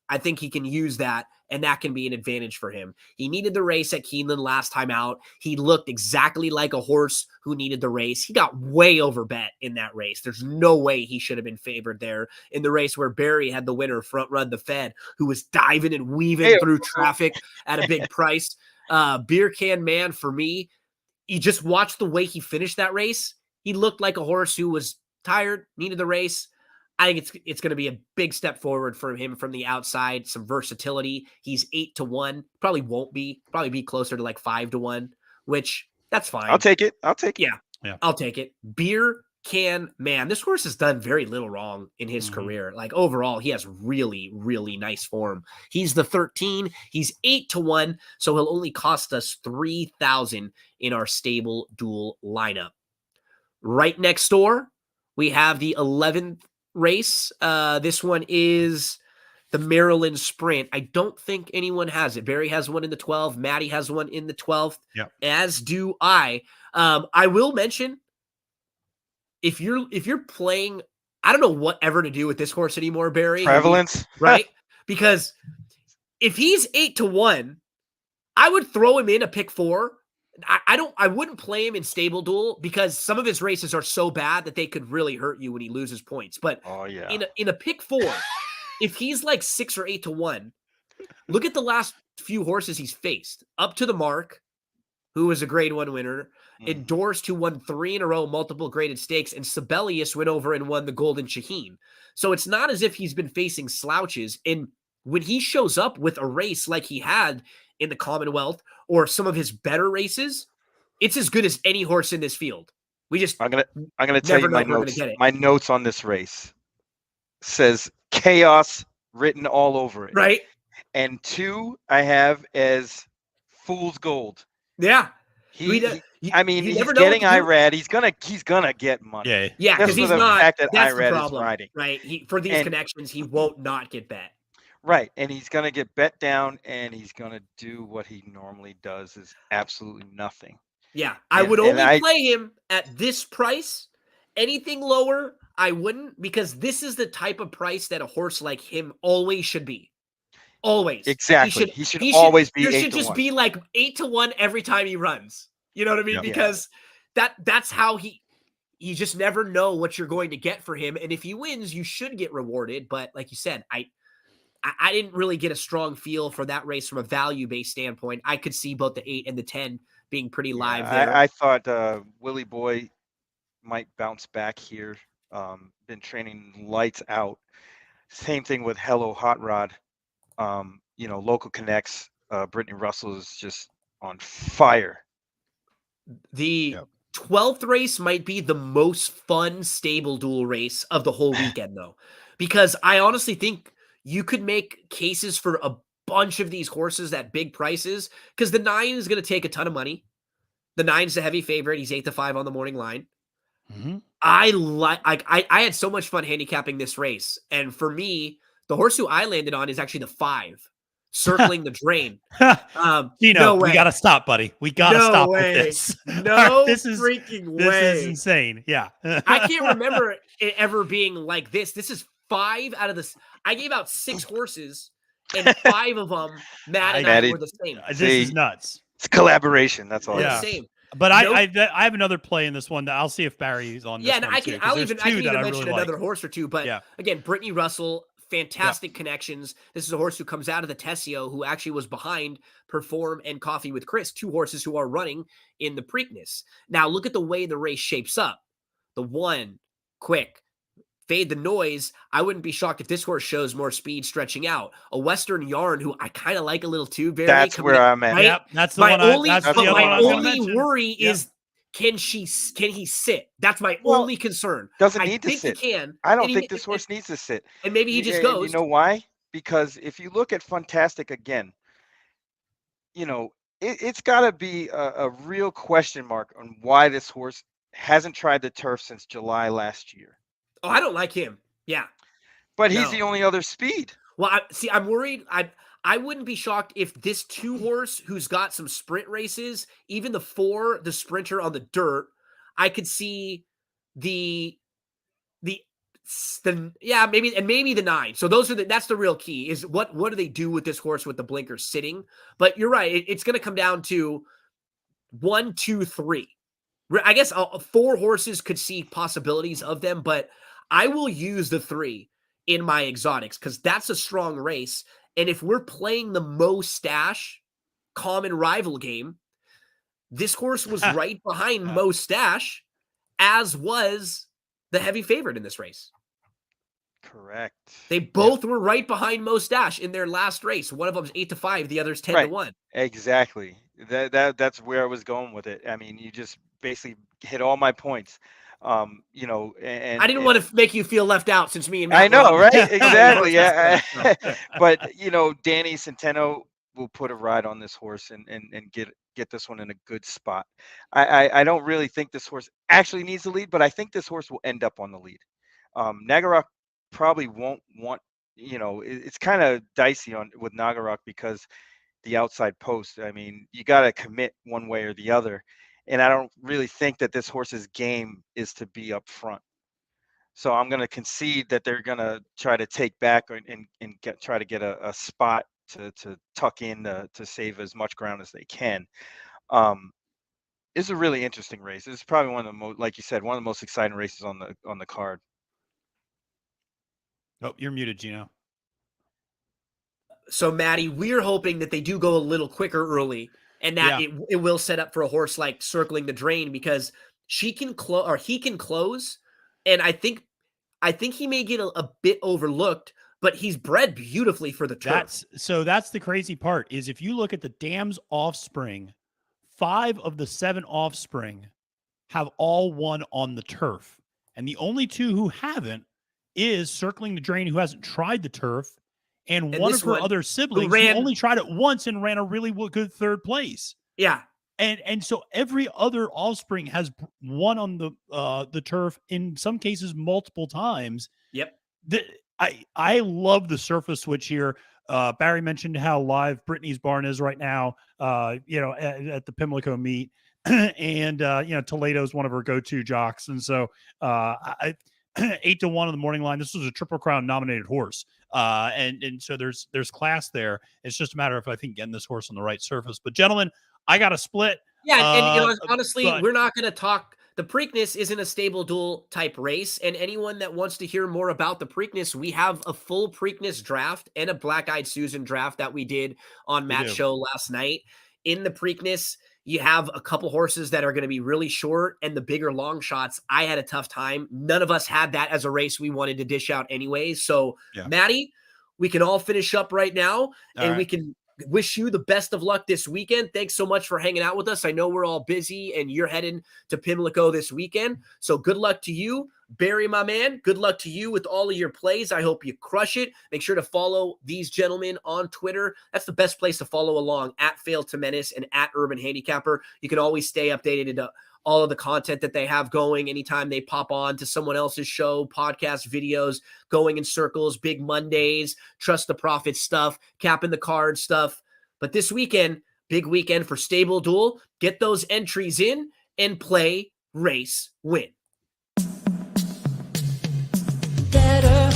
Speaker 3: I think he can use that, and that can be an advantage for him. He needed the race at Keeneland last time out. He looked exactly like a horse who needed the race. He got way overbet in that race. There's no way he should have been favored there in the race where Barry had the winner front run the Fed, who was diving and weaving through traffic at a big price. Beer Can Man, for me, you just watch the way he finished that race. He looked like a horse who was tired, needed the race. I think it's going to be a big step forward for him from the outside, some versatility. He's 8-1, probably won't be, probably be closer to like 5-1, which that's fine.
Speaker 5: I'll take it.
Speaker 3: Yeah. I'll take it. Beer Can Man. This horse has done very little wrong in his career. Like overall, he has really, really nice form. He's the 13. He's 8-1, so he'll only cost us 3,000 in our stable duel lineup. Right next door, we have the 11th race. This one is the Maryland Sprint. I don't think anyone has it. Barry has one in the 12th. Maddie has one in the 12th.
Speaker 4: Yep.
Speaker 3: As do I. I will mention, if you're playing, I don't know whatever to do with this horse anymore, Barry.
Speaker 5: Prevalence,
Speaker 3: right? Because if he's 8-1, I would throw him in a pick 4. I wouldn't play him in stable duel because some of his races are so bad that they could really hurt you when he loses points. But in a pick 4, if he's like 6 or 8-1, look at the last few horses he's faced. Up to the Mark, who was a grade 1 winner, Endorsed, who won 3 in a row, multiple graded stakes, and Sibelius went over and won the Golden Shaheen. So it's not as if he's been facing slouches. And when he shows up with a race like he had in the Commonwealth or some of his better races, it's as good as any horse in this field. We just
Speaker 5: I'm gonna tell you
Speaker 3: never
Speaker 5: my
Speaker 3: know if we're gonna
Speaker 5: notes.
Speaker 3: get it.
Speaker 5: My notes on this race says chaos written all over it.
Speaker 3: Right?
Speaker 5: And 2 I have as fool's gold.
Speaker 3: Yeah.
Speaker 5: He's
Speaker 3: never
Speaker 5: getting
Speaker 3: know what to do.
Speaker 5: Irad. He's gonna get money.
Speaker 4: Yeah.
Speaker 3: Yeah, because
Speaker 5: Just for
Speaker 3: he's
Speaker 5: the
Speaker 3: not.
Speaker 5: fact that
Speaker 3: That's the
Speaker 5: Irad is
Speaker 3: problem,
Speaker 5: riding.
Speaker 3: right? For these connections, he won't not get bet.
Speaker 5: Right, and he's gonna get bet down, and he's gonna do what he normally does is absolutely nothing.
Speaker 3: Yeah, I would only play him at this price. Anything lower, I wouldn't, because this is the type of price that a horse like him always should be. Always.
Speaker 5: Exactly. He should always be 8-1.
Speaker 3: There should just be like 8-1 every time he runs. You know what I mean?
Speaker 4: Yep.
Speaker 3: Because that's how you just never know what you're going to get for him. And if he wins, you should get rewarded. But like you said, I didn't really get a strong feel for that race from a value-based standpoint. I could see both the 8 and the 10 being pretty live there.
Speaker 5: I thought Willie Boy might bounce back here. Been training lights out. Same thing with Hello Hot Rod. Local connects. Brittany Russell is just on fire.
Speaker 3: The 12th race might be the most fun stable duel race of the whole weekend, though, because I honestly think you could make cases for a bunch of these horses at big prices, because the 9 is going to take a ton of money. The 9's the heavy favorite. He's 8-5 on the morning line.
Speaker 4: Mm-hmm.
Speaker 3: I had so much fun handicapping this race. And for me, the horse who I landed on is actually the 5. circling the drain.
Speaker 4: No
Speaker 3: way.
Speaker 4: we got to stop, buddy. We got to
Speaker 3: No
Speaker 4: stop
Speaker 3: way.
Speaker 4: with this.
Speaker 3: No
Speaker 4: this is
Speaker 3: freaking
Speaker 4: this is
Speaker 3: way.
Speaker 4: insane. Yeah.
Speaker 3: I can't remember it ever being like this. This is 5 out of this. I gave out 6 horses, and 5 of them, Matt and I
Speaker 5: Maddie,
Speaker 3: were the same.
Speaker 4: This
Speaker 5: See,
Speaker 4: is nuts.
Speaker 5: It's collaboration. That's all.
Speaker 3: We're
Speaker 5: it
Speaker 3: the
Speaker 4: Yeah.
Speaker 5: is.
Speaker 3: same.
Speaker 4: But
Speaker 3: Nope.
Speaker 4: I have another play in this one that I'll see if Barry's on this
Speaker 3: Yeah, and
Speaker 4: one
Speaker 3: I
Speaker 4: too,
Speaker 3: can
Speaker 4: 'cause
Speaker 3: I'll
Speaker 4: there's
Speaker 3: even I
Speaker 4: two
Speaker 3: can
Speaker 4: that
Speaker 3: even
Speaker 4: I
Speaker 3: mention
Speaker 4: really
Speaker 3: another
Speaker 4: like.
Speaker 3: horse or two. But
Speaker 4: Yeah.
Speaker 3: again, Brittany Russell, fantastic connections. This is a horse who comes out of the Tessio, who actually was behind Perform and Coffee with Chris, 2 horses who are running in the Preakness. Now look at the way the race shapes up. The 1, quick. Fade the noise. I wouldn't be shocked if this horse shows more speed stretching out. A Western Yarn, who I kind of like a little too, Barry.
Speaker 5: That's
Speaker 3: coming
Speaker 5: where
Speaker 3: in,
Speaker 5: I'm at.
Speaker 3: right?
Speaker 4: Yep, that's the
Speaker 3: My
Speaker 4: one.
Speaker 3: only,
Speaker 4: That's the
Speaker 3: but
Speaker 4: other
Speaker 3: my
Speaker 4: one I was gonna
Speaker 3: only
Speaker 4: mention.
Speaker 3: worry
Speaker 4: Yep.
Speaker 3: is can he sit? That's my
Speaker 5: Well,
Speaker 3: only concern.
Speaker 5: Doesn't
Speaker 3: I
Speaker 5: need to
Speaker 3: think
Speaker 5: sit.
Speaker 3: he can.
Speaker 5: I don't
Speaker 3: and he-
Speaker 5: think this horse needs to sit.
Speaker 3: And maybe he just
Speaker 5: And
Speaker 3: goes.
Speaker 5: you know why? Because if you look at Fantastic again, it's got to be a real question mark on why this horse hasn't tried the turf since July last year.
Speaker 3: Oh, I don't like him. Yeah.
Speaker 5: But he's
Speaker 3: No.
Speaker 5: the only other speed.
Speaker 3: Well, I'm worried. I wouldn't be shocked if this 2 horse who's got some sprint races, even the 4, the sprinter on the dirt, I could see the maybe the 9. So that's the real key is what do they do with this horse with the blinker sitting? But you're right. It's going to come down to 1, 2, 3. I guess 4 horses could see possibilities of them, but I will use the 3 in my exotics because that's a strong race. And if we're playing the Mo Stash common rival game, this horse was right behind Mo Stash, as was the heavy favorite in this race.
Speaker 5: Correct.
Speaker 3: They both were right behind Mo Stash in their last race. One of them's 8-5, the other's 10-1.
Speaker 5: Exactly. That's where I was going with it. I mean, you just basically hit all my points. And
Speaker 3: I didn't want to make you feel left out since me and Matt
Speaker 5: I know,
Speaker 3: were on
Speaker 5: right?
Speaker 3: the
Speaker 5: Exactly. Yeah.
Speaker 3: so.
Speaker 5: But Danny Centeno will put a ride on this horse and get this one in a good spot. I don't really think this horse actually needs the lead, but I think this horse will end up on the lead. Nagarok probably won't want. It's kind of dicey with Nagarok because the outside post. I mean, you got to commit one way or the other. And I don't really think that this horse's game is to be up front. So I'm going to concede that they're going to try to take back and try to get a spot to tuck in to save as much ground as they can. It's a really interesting race. It's probably one of the most, like you said, one of the most exciting races on the card.
Speaker 4: Oh, you're muted, Gino.
Speaker 3: So, Maddie, we're hoping that they do go a little quicker early and that it will set up for a horse like Circling the Drain because she can close or he can close. And I think he may get a bit overlooked, but he's bred beautifully for the turf.
Speaker 4: That's the crazy part is if you look at the Dam's offspring, 5 of the 7 offspring have all won on the turf. And the only 2 who haven't is Circling the Drain, who hasn't tried the turf, and one of her other siblings who only tried it once and ran a really good 3rd place.
Speaker 3: Yeah.
Speaker 4: And so every other offspring has won on the turf, in some cases multiple times.
Speaker 3: Yep.
Speaker 4: I love the surface switch here. Barry mentioned how live Brittany's barn is right now, at the Pimlico meet. And, Toledo is one of her go-to jocks. And so 8-1 on the morning line. This was a Triple Crown nominated horse. And so there's class there. It's just a matter of, I think, getting this horse on the right surface. But gentlemen, I got a split.
Speaker 3: Yeah. And honestly, we're not going to talk. The Preakness isn't a stable duel type race. And anyone that wants to hear more about the Preakness, we have a full Preakness draft and a Black Eyed Susan draft that we did on Matt's show last night. In the Preakness, you have a couple horses that are going to be really short and the bigger long shots. I had a tough time. None of us had that as a race we wanted to dish out anyways. So, Maddie, we can all finish up right now we can wish you the best of luck this weekend. Thanks so much for hanging out with us. I know we're all busy and you're heading to Pimlico this weekend. So good luck to you. Barry, my man, good luck to you with all of your plays. I hope you crush it. Make sure to follow these gentlemen on Twitter. That's the best place to follow along, at Fail to Menace and at Urban Handicapper. You can always stay updated all of the content that they have going anytime they pop on to someone else's show, podcast videos, going in circles, big Mondays, trust the profit stuff, capping the card stuff. But this weekend, big weekend for Stable Duel. Get those entries in and play, race, win.
Speaker 1: Better.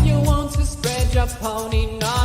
Speaker 1: You want to spread your pony, not